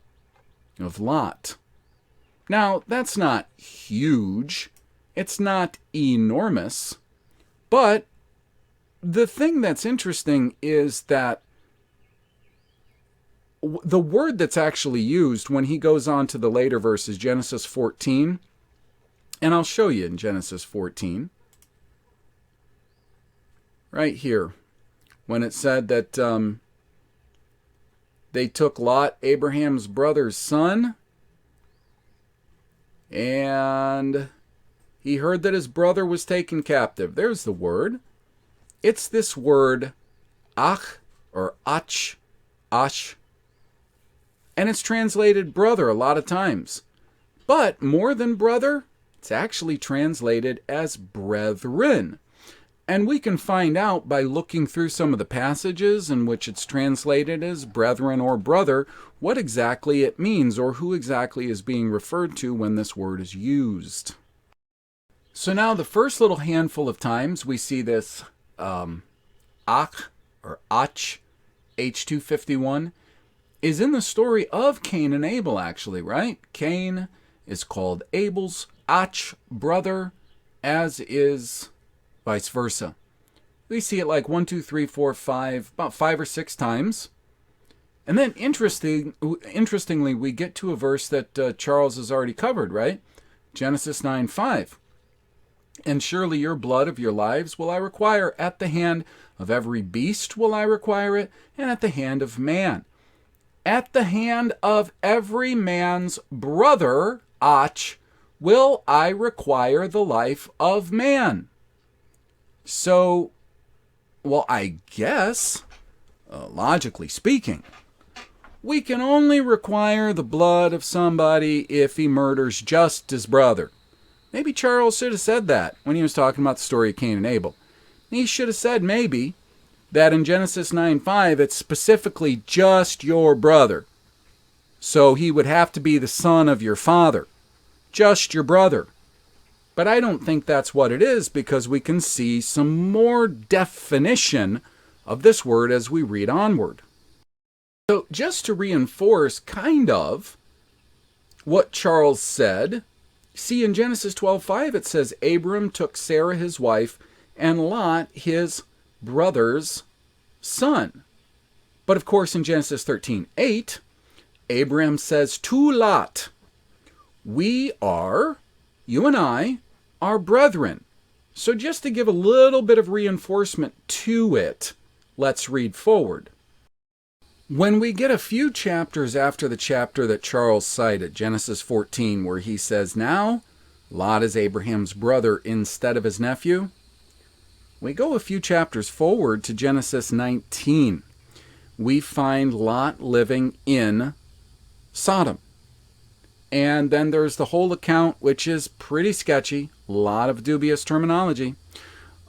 Speaker 1: of Lot. Now, that's not huge. It's not enormous. But the thing that's interesting is that the word that's actually used when he goes on to the later verses, Genesis 14, and I'll show you in Genesis 14, right here, when it said that they took Lot, Abraham's brother's son, and he heard that his brother was taken captive. There's the word. It's this word, ach, or ach, ash, and it's translated brother a lot of times. But more than brother, it's actually translated as brethren. And we can find out by looking through some of the passages in which it's translated as brethren or brother, what exactly it means, or who exactly is being referred to when this word is used. So now the first little handful of times we see this ach, or ach, H251, is in the story of Cain and Abel, actually, right? Cain is called Abel's ach brother, as is vice versa. We see it like 1, 2, 3, 4, 5, about 5 or 6 times. And then interestingly, we get to a verse that Charles has already covered, right? Genesis 9:5. And surely your blood of your lives will I require, at the hand of every beast will I require it, and at the hand of man. At the hand of every man's brother, ach, will I require the life of man. So, well, I guess, logically speaking, we can only require the blood of somebody if he murders just his brother. Maybe Charles should have said that when he was talking about the story of Cain and Abel. He should have said maybe that in Genesis 9:5 it's specifically just your brother. So he would have to be the son of your father. Just your brother. But I don't think that's what it is, because we can see some more definition of this word as we read onward. So just to reinforce kind of what Charles said, see in Genesis 12:5 it says, Abram took Sarah his wife and Lot his brother's son. But of course in Genesis 13:8, Abraham says to Lot, you and I, are brethren. So just to give a little bit of reinforcement to it, let's read forward. When we get a few chapters after the chapter that Charles cited, Genesis 14, where he says, now Lot is Abraham's brother instead of his nephew, we go a few chapters forward to Genesis 19. We find Lot living in Sodom. And then there's the whole account, which is pretty sketchy, a lot of dubious terminology,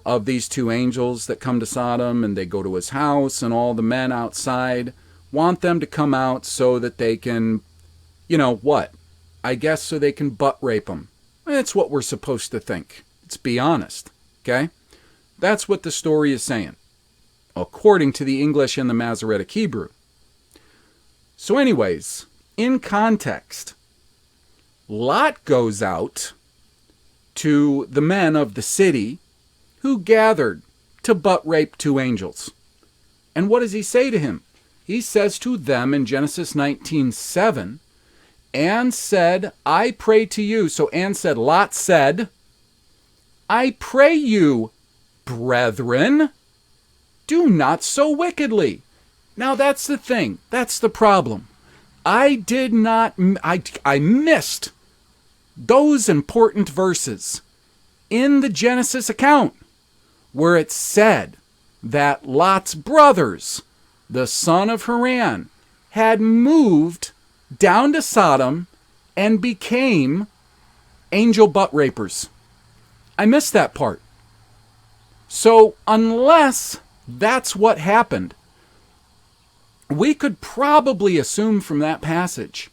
Speaker 1: of these two angels that come to Sodom, and they go to his house, and all the men outside want them to come out so that they can, what? I guess so they can butt rape them. That's what we're supposed to think. Let's be honest, okay? That's what the story is saying, according to the English and the Masoretic Hebrew. So anyways, in context, Lot goes out to the men of the city who gathered to butt rape two angels. And what does he say to him? He says to them in Genesis 19:7, and said, I pray to you. So Lot said, I pray you, brethren, do not so wickedly. Now that's the thing. That's the problem. I missed those important verses in the Genesis account where it said that Lot's brothers, the son of Haran, had moved down to Sodom and became angel butt rapers. I missed that part. So unless that's what happened, we could probably assume from that passage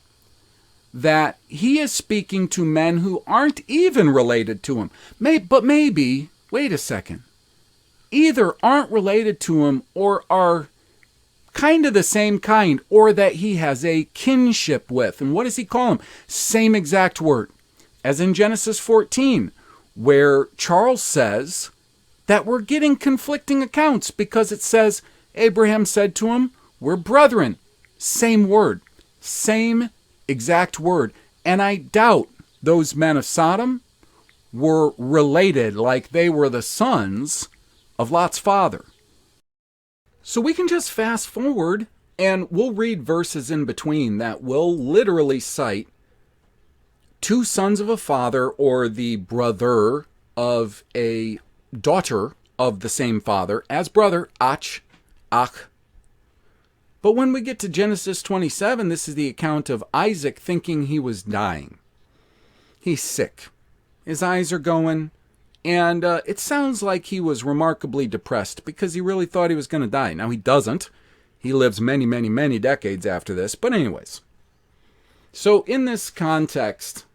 Speaker 1: that he is speaking to men who aren't even related to him. But maybe, wait a second, either aren't related to him or are kind of the same kind, or that he has a kinship with. And what does he call them? Same exact word as in Genesis 14, where Charles says that we're getting conflicting accounts, because it says Abraham said to him, we're brethren. Same word, same exact word. And I doubt those men of Sodom were related like they were the sons of Lot's father. So we can just fast forward and we'll read verses in between that will literally cite two sons of a father, or the brother of a daughter of the same father as brother, ach. But when we get to Genesis 27, this is the account of Isaac thinking he was dying. He's sick. His eyes are going. And it sounds like he was remarkably depressed because he really thought he was going to die. Now, he doesn't. He lives many, many, many decades after this. But anyways. So in this context,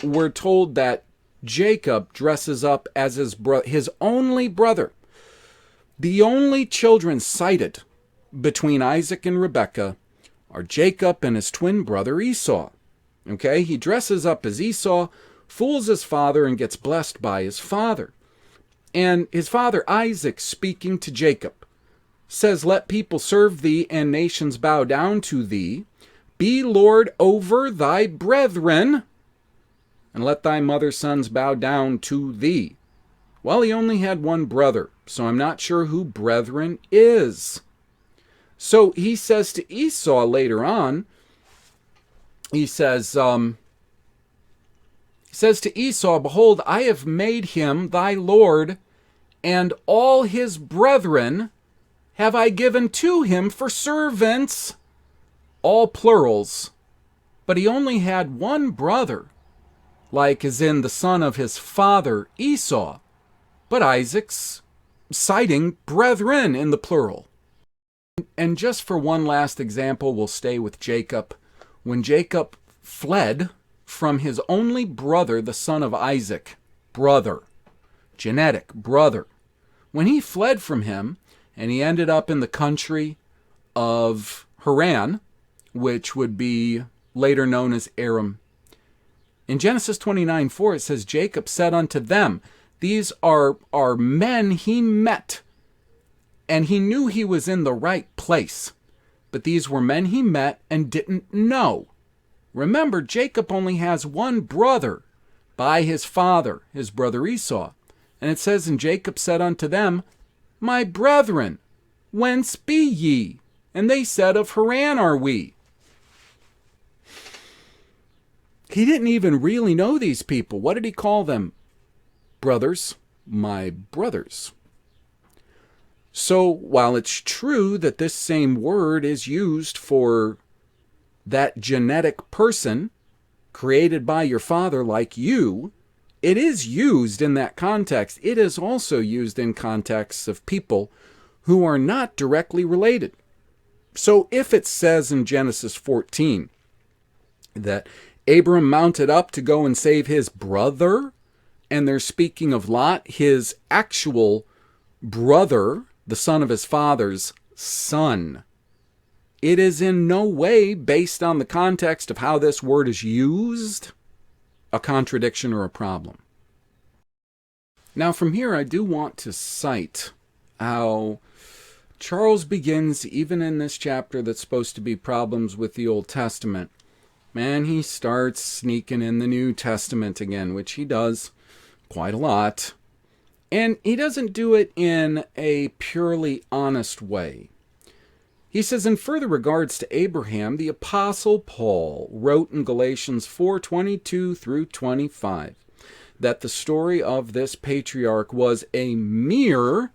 Speaker 1: we're told that Jacob dresses up as his only brother. The only children cited between Isaac and Rebekah are Jacob and his twin brother Esau. Okay, he dresses up as Esau, fools his father, and gets blessed by his father. And his father Isaac, speaking to Jacob, says, let people serve thee and nations bow down to thee. Be Lord over thy brethren, and let thy mother's sons bow down to thee. Well, he only had one brother, so I'm not sure who brethren is. So he says to Esau later on, he says to Esau, behold, I have made him thy Lord, and all his brethren have I given to him for servants. All plurals. But he only had one brother, like as in the son of his father Esau. But Isaac's citing brethren in the plural. And just for one last example, we'll stay with Jacob. When Jacob fled from his only brother, the son of Isaac, brother, genetic brother. When he fled from him and he ended up in the country of Haran, which would be later known as Aram, in Genesis 29:4 it says, Jacob said unto them, these are men he met, and he knew he was in the right place. But these were men he met and didn't know. Remember, Jacob only has one brother by his father, his brother Esau. And it says, and Jacob said unto them, my brethren, whence be ye? And they said, of Haran are we. He didn't even really know these people. What did he call them? Brothers, my brothers. So while it's true that this same word is used for that genetic person created by your father like you, it is used in that context. It is also used in contexts of people who are not directly related. So if it says in Genesis 14 that Abram mounted up to go and save his brother, and they're speaking of Lot, his actual brother, the son of his father's son, it is in no way, based on the context of how this word is used, a contradiction or a problem. Now from here I do want to cite how Charles begins, even in this chapter that's supposed to be problems with the Old Testament, man, he starts sneaking in the New Testament again, which he does quite a lot. And he doesn't do it in a purely honest way. He says, in further regards to Abraham, the Apostle Paul wrote in Galatians 4:22 through 25 that the story of this patriarch was a mere,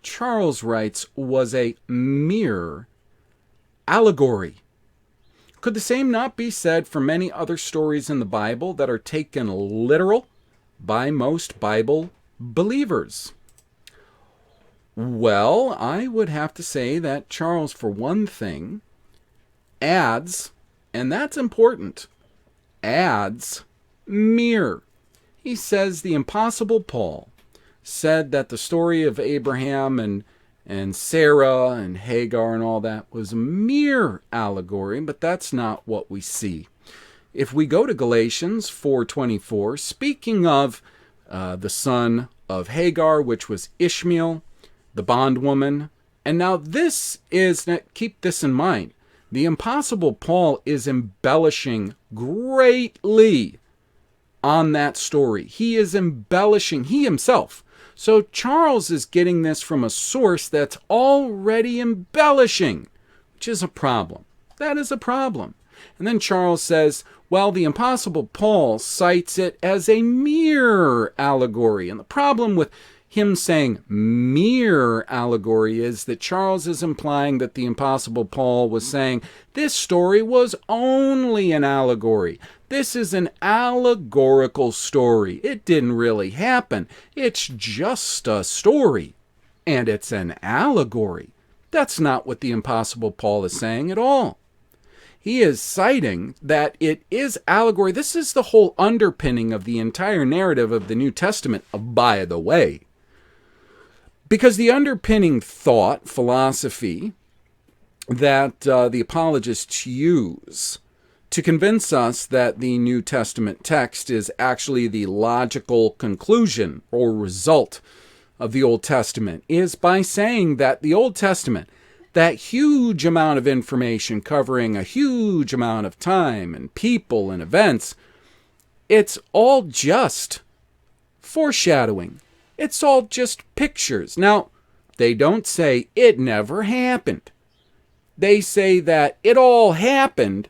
Speaker 1: Charles writes, was a mere allegory. Could the same not be said for many other stories in the Bible that are taken literal by most Bible believers? Well, I would have to say that Charles, for one thing, adds, and that's important, adds mere. He says the Apostle Paul said that the story of Abraham and Sarah and Hagar and all that was a mere allegory, but that's not what we see. If we go to Galatians 4:24, speaking of the son of Hagar, which was Ishmael, the bondwoman, and now this is, keep this in mind, the Apostle Paul is embellishing greatly on that story. He is embellishing, he himself. So Charles is getting this from a source that's already embellishing, which is a problem. That is a problem. And then Charles says, well, the Apostle Paul cites it as a mere allegory. And the problem with him saying mere allegory is that Charles is implying that the Apostle Paul was saying this story was only an allegory. This is an allegorical story. It didn't really happen. It's just a story. And it's an allegory. That's not what the Apostle Paul is saying at all. He is citing that it is allegory. This is the whole underpinning of the entire narrative of the New Testament, by the way. Because the underpinning thought, philosophy, that the apologists use to convince us that the New Testament text is actually the logical conclusion or result of the Old Testament is by saying that the Old Testament, that huge amount of information covering a huge amount of time and people and events, it's all just foreshadowing. It's all just pictures. Now, they don't say it never happened. They say that it all happened,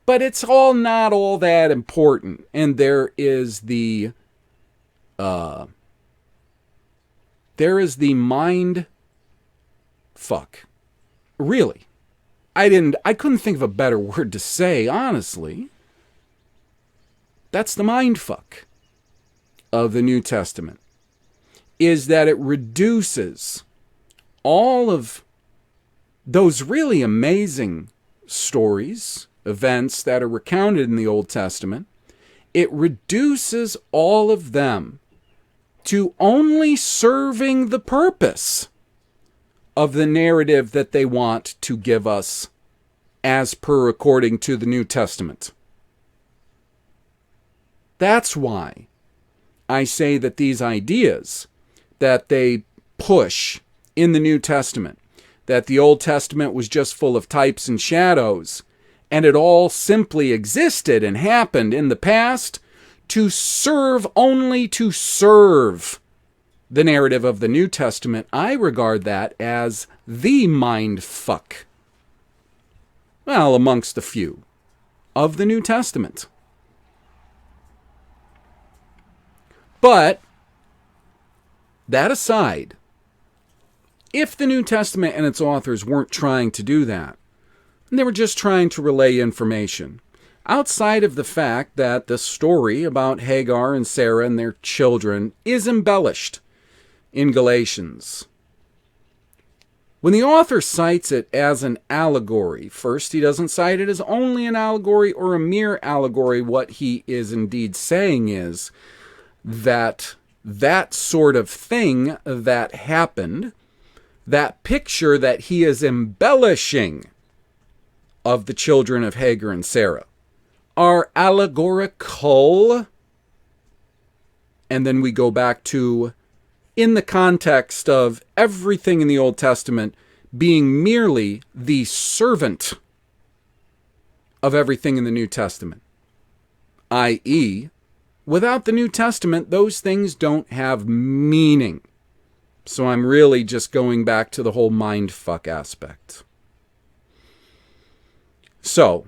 Speaker 1: but it's all not all that important. And there is the mind fuck. Really. I couldn't think of a better word to say, honestly. That's the mind fuck of the New Testament, is that it reduces all of those really amazing stories, events that are recounted in the Old Testament, it reduces all of them to only serving the purpose of the narrative that they want to give us as per according to the New Testament. That's why I say that these ideas that they push in the New Testament, that the Old Testament was just full of types and shadows, and it all simply existed and happened in the past to serve only to serve the narrative of the New Testament, I regard that as the mind fuck. Well, amongst a few of the New Testament. But, that aside, if the New Testament and its authors weren't trying to do that, they were just trying to relay information, outside of the fact that the story about Hagar and Sarah and their children is embellished in Galatians. When the author cites it as an allegory, first, he doesn't cite it as only an allegory or a mere allegory. What he is indeed saying is that that sort of thing that happened, that picture that he is embellishing of the children of Hagar and Sarah, are allegorical. And then we go back to, in the context of everything in the Old Testament being merely the servant of everything in the New Testament, i.e., without the New Testament, those things don't have meaning. So I'm really just going back to the whole mindfuck aspect. So,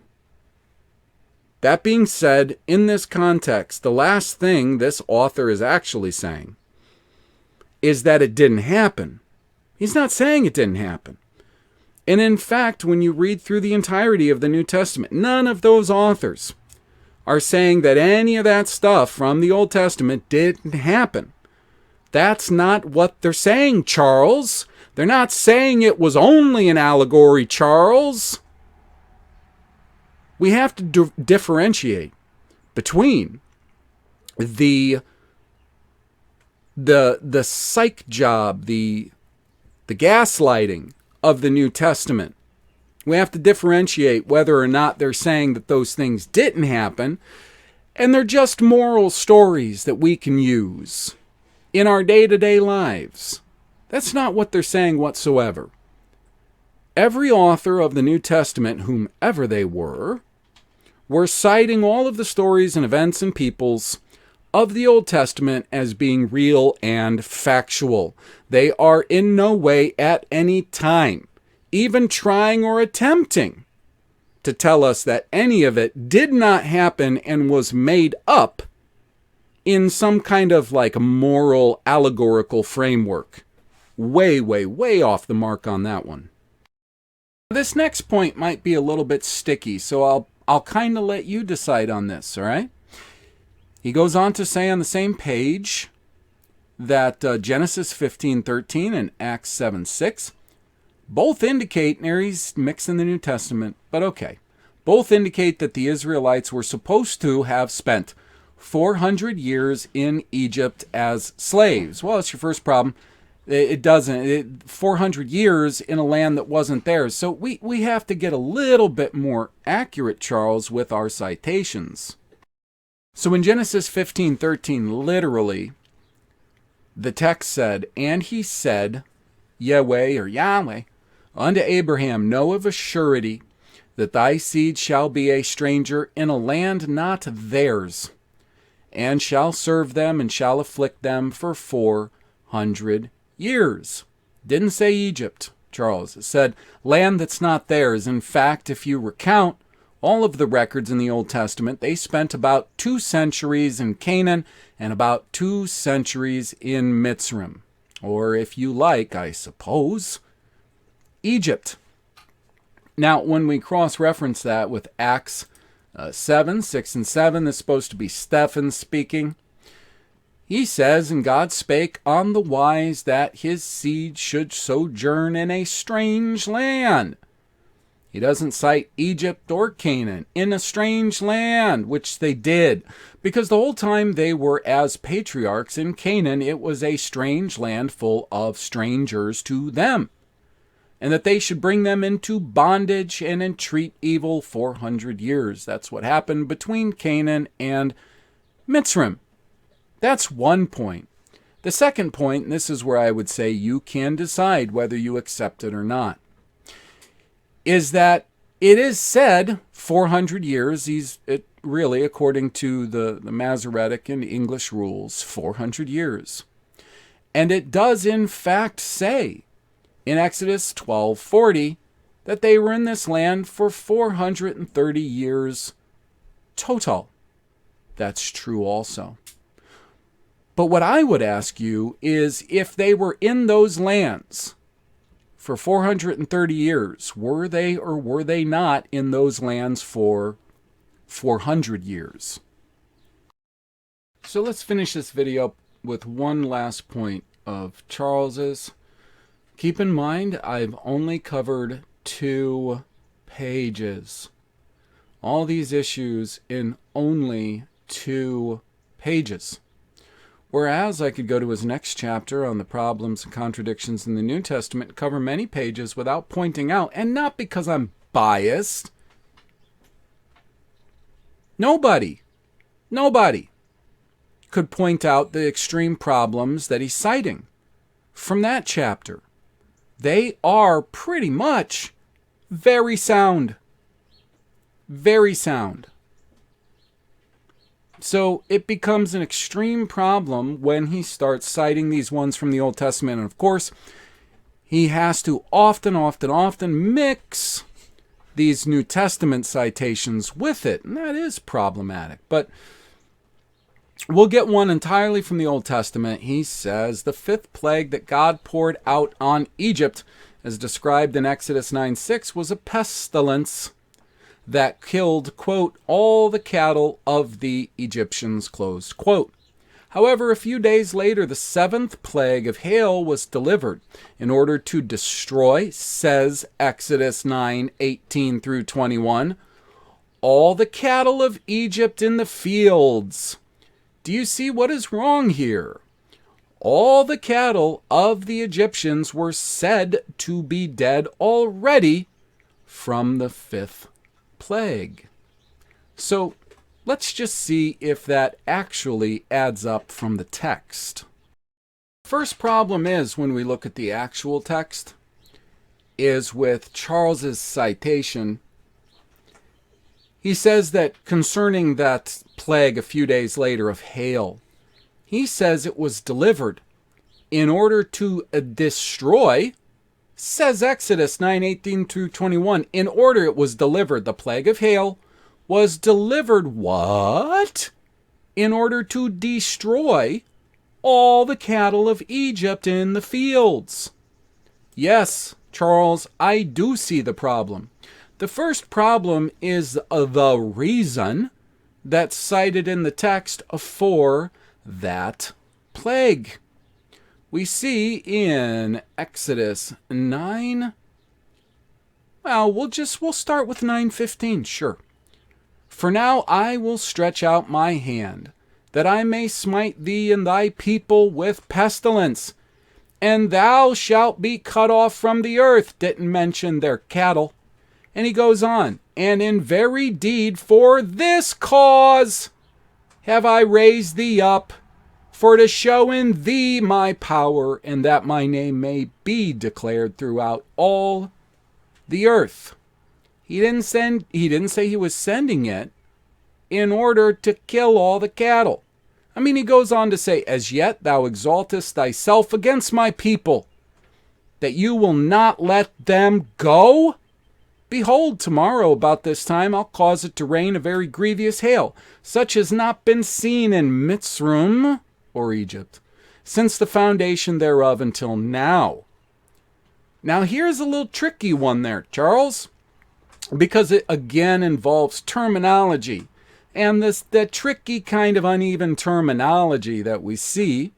Speaker 1: that being said, in this context, the last thing this author is actually saying is that it didn't happen. He's not saying it didn't happen. And in fact, when you read through the entirety of the New Testament, none of those authors are saying that any of that stuff from the Old Testament didn't happen. That's not what they're saying, Charles. They're not saying it was only an allegory, Charles. We have to differentiate between the psych job, the gaslighting of the New Testament. We have to differentiate whether or not they're saying that those things didn't happen, and they're just moral stories that we can use in our day-to-day lives. That's not what they're saying whatsoever. Every author of the New Testament, whomever they were citing all of the stories and events and peoples of the Old Testament as being real and factual. They are in no way at any time even trying or attempting to tell us that any of it did not happen and was made up in some kind of like moral allegorical framework. Way, way, way off the mark on that one. This next point might be a little bit sticky, so I'll kind of let you decide on this, all right? He goes on to say on the same page that Genesis 15:13 and Acts 7:6 both indicate, and he's mixing the New Testament, but okay, both indicate that the Israelites were supposed to have spent 400 years in Egypt as slaves. Well, that's your first problem. It doesn't. 400 years in a land that wasn't theirs. So we have to get a little bit more accurate, Charles, with our citations. So in Genesis 15:13, literally, the text said, "And he said, Yahweh, unto Abraham, know of a surety that thy seed shall be a stranger in a land not theirs, and shall serve them and shall afflict them for 400 years." Didn't say Egypt, Charles. It said land that's not theirs. In fact, if you recount all of the records in the Old Testament, they spent about 2 centuries in Canaan and about 2 centuries in Mitzrayim. Or if you like, I suppose, Egypt. Now, when we cross-reference that with Acts 7, 6, and 7, that's supposed to be Stephen speaking. He says, "And God spake on the wise that his seed should sojourn in a strange land." He doesn't cite Egypt or Canaan, in a strange land, which they did, because the whole time they were as patriarchs in Canaan, it was a strange land full of strangers to them, and that they should bring them into bondage and entreat evil 400 years. That's what happened between Canaan and Mitzrayim. That's one point. The second point, and this is where I would say you can decide whether you accept it or not, is that it is said 400 years, really, according to the Masoretic and English rules, 400 years. And it does in fact say in Exodus 12:40 that they were in this land for 430 years total. That's true also. But what I would ask you is, if they were in those lands for 430 years, were they or were they not in those lands for 400 years? So let's finish this video with one last point of Charles's. Keep in mind, I've only covered 2 pages. All these issues in only 2 pages. Whereas I could go to his next chapter on the problems and contradictions in the New Testament and cover many pages without pointing out, and not because I'm biased. Nobody could point out the extreme problems that he's citing from that chapter. They are pretty much very sound. Very sound. So it becomes an extreme problem when he starts citing these ones from the Old Testament. And of course, he has to often mix these New Testament citations with it. And that is problematic. But we'll get one entirely from the Old Testament. He says, the 5th plague that God poured out on Egypt, as described in Exodus 9:6, was a pestilence that killed, quote, all the cattle of the Egyptians, closed quote. However, a few days later, the 7th plague of hail was delivered in order to destroy, says Exodus 9:18 through 21, all the cattle of Egypt in the fields. Do you see what is wrong here? All the cattle of the Egyptians were said to be dead already from the 5th plague. So let's just see if that actually adds up from the text. First problem is, when we look at the actual text, is with Charles's citation. He says that concerning that plague a few days later of hail, he says it was delivered in order to destroy, says Exodus 9:18 through 21, in order it was delivered. The plague of hail was delivered, what? In order to destroy all the cattle of Egypt in the fields. Yes, Charles, I do see the problem. The first problem is the reason that's cited in the text for that plague. We see in Exodus 9, well, we'll start with 9:15, sure. For now I will stretch out my hand, that I may smite thee and thy people with pestilence, and thou shalt be cut off from the earth. Didn't mention their cattle. And he goes on, and in very deed for this cause have I raised thee up, for to show in thee my power, and that my name may be declared throughout all the earth. He didn't say he was sending it in order to kill all the cattle. I mean, he goes on to say, as yet thou exaltest thyself against my people, that you will not let them go. Behold, tomorrow about this time I'll cause it to rain a very grievous hail, such has not been seen in Mitzrayim, or Egypt, since the foundation thereof until now. Now here's a little tricky one there, Charles, because it again involves terminology, and the tricky kind of uneven terminology that we see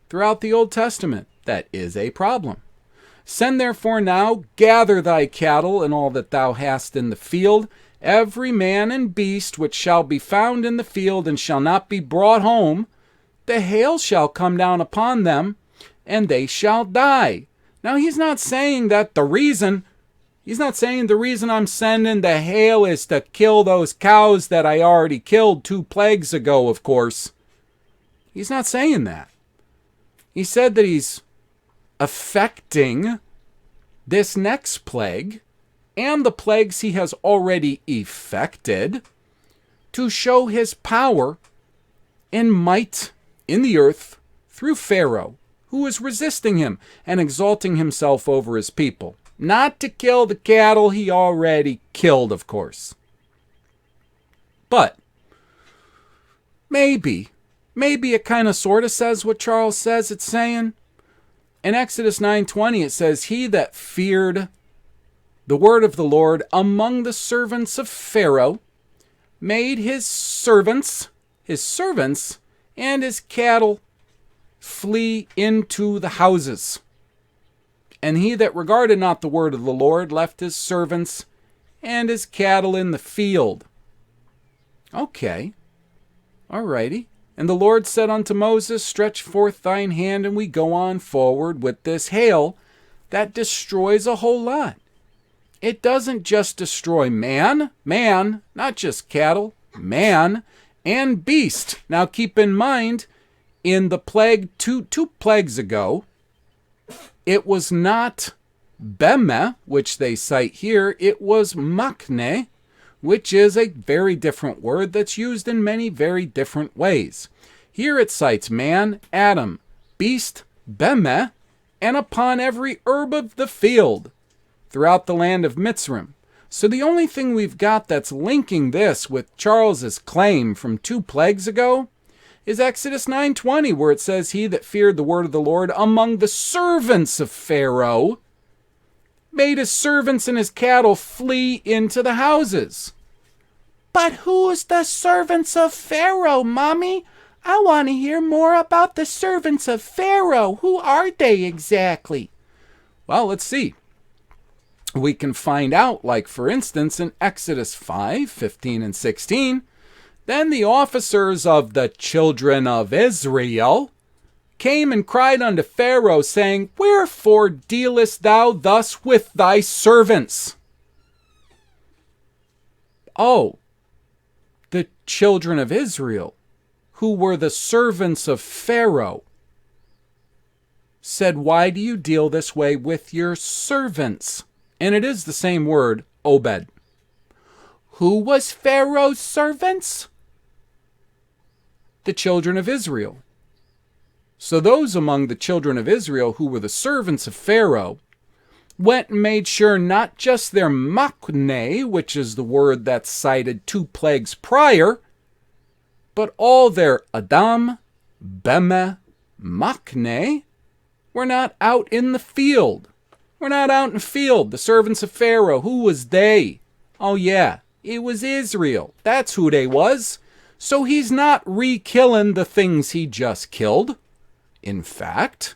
Speaker 1: throughout the Old Testament. That is a problem. Send therefore now, gather thy cattle and all that thou hast in the field, every man and beast which shall be found in the field and shall not be brought home. The hail shall come down upon them, and they shall die. Now he's not saying that the reason I'm sending the hail is to kill those cows that I already killed 2 plagues ago, of course. He's not saying that. He said that he's affecting this next plague and the plagues he has already effected to show his power and might in the earth through Pharaoh, who is resisting him and exalting himself over his people. Not to kill the cattle he already killed, of course. But maybe it kind of sort of says what Charles says it's saying. In Exodus 9:20 it says, he that feared the word of the Lord among the servants of Pharaoh made his servants and his cattle flee into the houses. And he that regarded not the word of the Lord left his servants and his cattle in the field. Okay. Alrighty. And the Lord said unto Moses, stretch forth thine hand, and we go on forward with this hail that destroys a whole lot. It doesn't just destroy man, not just cattle, man, and beast. Now keep in mind, in the plague, two plagues ago, it was not beme, which they cite here, it was machne, which is a very different word that's used in many very different ways. Here it cites man, Adam, beast, beme, and upon every herb of the field throughout the land of Mitzrayim. So the only thing we've got that's linking this with Charles's claim from 2 plagues ago is Exodus 9:20, where it says, he that feared the word of the Lord among the servants of Pharaoh made his servants and his cattle flee into the houses. But who's the servants of Pharaoh, Mommy? I want to hear more about the servants of Pharaoh. Who are they exactly? Well, let's see. We can find out, like for instance, in Exodus 5:15 and 16, then the officers of the children of Israel came and cried unto Pharaoh, saying, wherefore dealest thou thus with thy servants? Oh, the children of Israel, who were the servants of Pharaoh, said, why do you deal this way with your servants? And it is the same word, Obed. Who was Pharaoh's servants? The children of Israel. So those among the children of Israel who were the servants of Pharaoh went and made sure not just their machne, which is the word that's cited 2 plagues prior, but all their Adam, beme, machne were not out in the field. We're not out in the field. The servants of Pharaoh, who was they? Oh yeah, it was Israel. That's who they was. So he's not re-killing the things he just killed. In fact,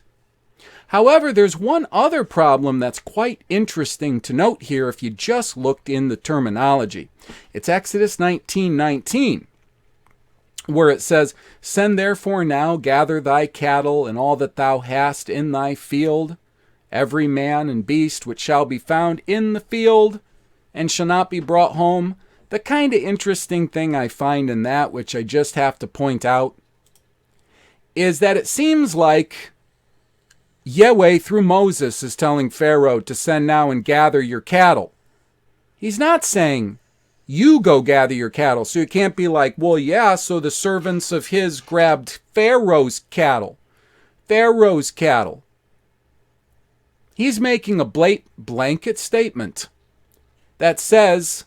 Speaker 1: however, there's one other problem that's quite interesting to note here if you just looked in the terminology. It's Exodus 19:19, where it says, send therefore now, gather thy cattle and all that thou hast in thy field, every man and beast which shall be found in the field, and shall not be brought home. The kind of interesting thing I find in that, which I just have to point out, is that it seems like Yahweh through Moses is telling Pharaoh to send now and gather your cattle. He's not saying, you go gather your cattle. So you can't be like, well, yeah, so the servants of his grabbed Pharaoh's cattle. Pharaoh's cattle. He's making a blanket statement that says,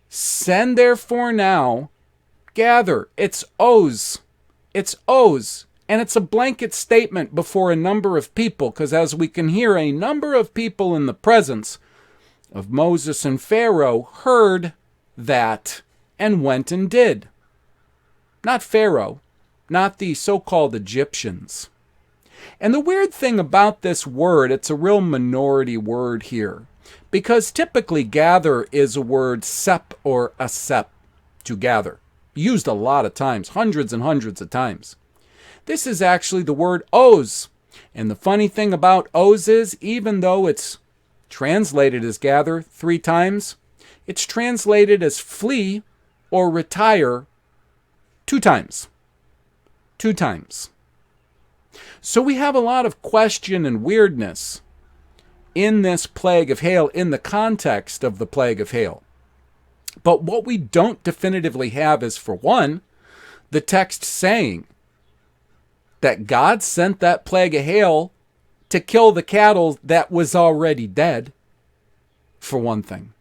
Speaker 1: send therefore now, gather. It's O's. It's O's. And it's a blanket statement before a number of people, because as we can hear, a number of people in the presence of Moses and Pharaoh heard that and went and did. Not Pharaoh, not the so-called Egyptians. And the weird thing about this word, it's a real minority word here, because typically gather is a word sep or asep, to gather, used a lot of times, hundreds and hundreds of times. This is actually the word oz. And the funny thing about oz is, even though it's translated as gather 3 times, it's translated as flee or retire 2 times. 2 times. So we have a lot of question and weirdness in this plague of hail, in the context of the plague of hail. But what we don't definitively have is, for one, the text saying that God sent that plague of hail to kill the cattle that was already dead, for one thing.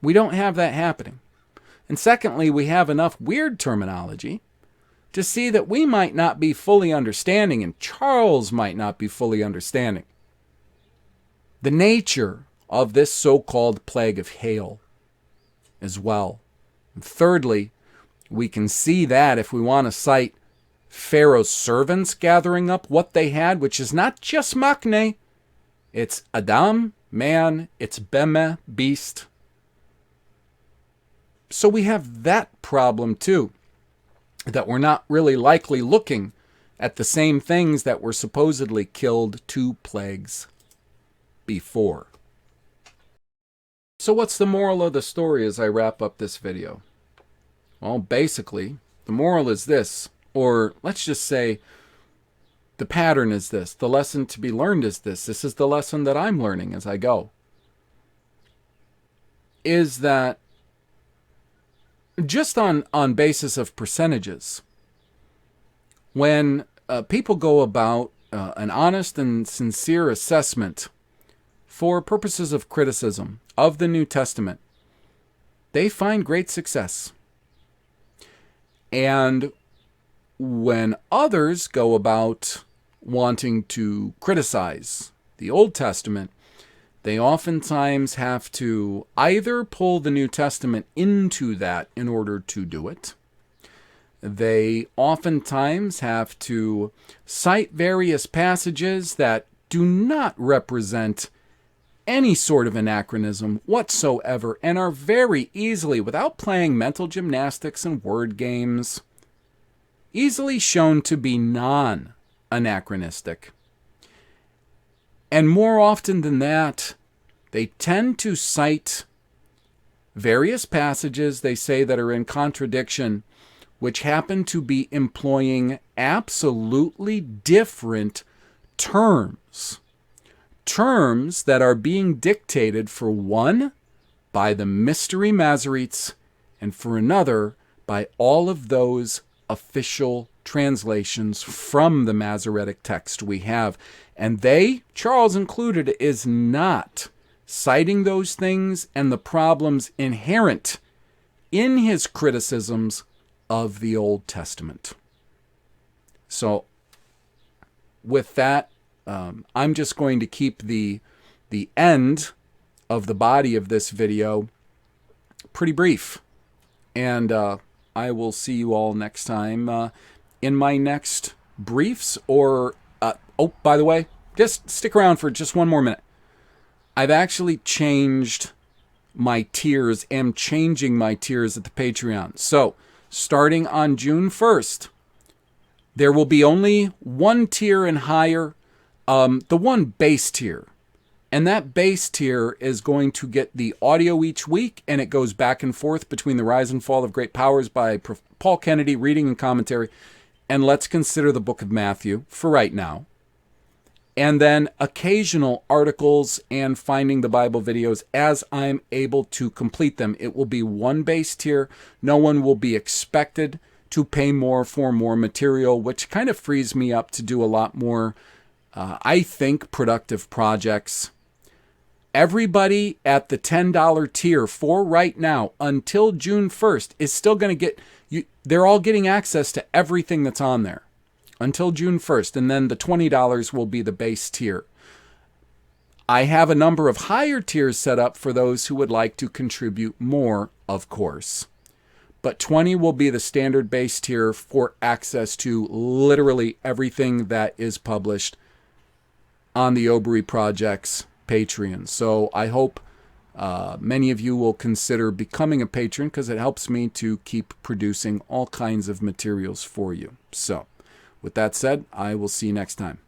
Speaker 1: We don't have that happening. And secondly, we have enough weird terminology to see that we might not be fully understanding, and Charles might not be fully understanding, the nature of this so-called plague of hail as well. And thirdly, we can see that if we want to cite Pharaoh's servants gathering up what they had, which is not just Machne, it's Adam, man, it's Beme, beast. So we have that problem too, that we're not really likely looking at the same things that were supposedly killed 2 plagues before. So what's the moral of the story as I wrap up this video? Well, basically, the moral is this, or let's just say the pattern is this. The lesson to be learned is this. This is the lesson that I'm learning as I go. Is that just on basis of percentages, when people go about an honest and sincere assessment for purposes of criticism of the New Testament, they find great success. And when others go about wanting to criticize the Old Testament, they oftentimes have to either pull the New Testament into that in order to do it. They oftentimes have to cite various passages that do not represent any sort of anachronism whatsoever and are very easily, without playing mental gymnastics and word games, easily shown to be non-anachronistic. And more often than that, they tend to cite various passages they say that are in contradiction, which happen to be employing absolutely different terms. Terms that are being dictated, for one, by the Mystery Masoretes, and for another, by all of those official translations from the Masoretic text we have. And they, Charles included, is not citing those things and the problems inherent in his criticisms of the Old Testament. So, with that, I'm just going to keep the end of the body of this video pretty brief. And I will see you all next time in my next briefs. Or, oh, by the way, just stick around for just one more minute. I've actually changed my tiers, am changing my tiers at the Patreon. So, starting on June 1st, there will be only one tier and higher, the one base tier. And that base tier is going to get the audio each week, and it goes back and forth between the Rise and Fall of Great Powers by Paul Kennedy, reading and commentary, and let's consider the book of Matthew for right now. And then occasional articles and Finding the Bible videos as I'm able to complete them. It will be one base tier. No one will be expected to pay more for more material, which kind of frees me up to do a lot more, I think, productive projects. Everybody at the $10 tier for right now until June 1st is still going to get, they're all getting access to everything that's on there until June 1st. And then the $20 will be the base tier. I have a number of higher tiers set up for those who would like to contribute more, of course. But $20 will be the standard base tier for access to literally everything that is published on the Obery Project's Patreon. So I hope many of you will consider becoming a patron, because it helps me to keep producing all kinds of materials for you. So with that said, I will see you next time.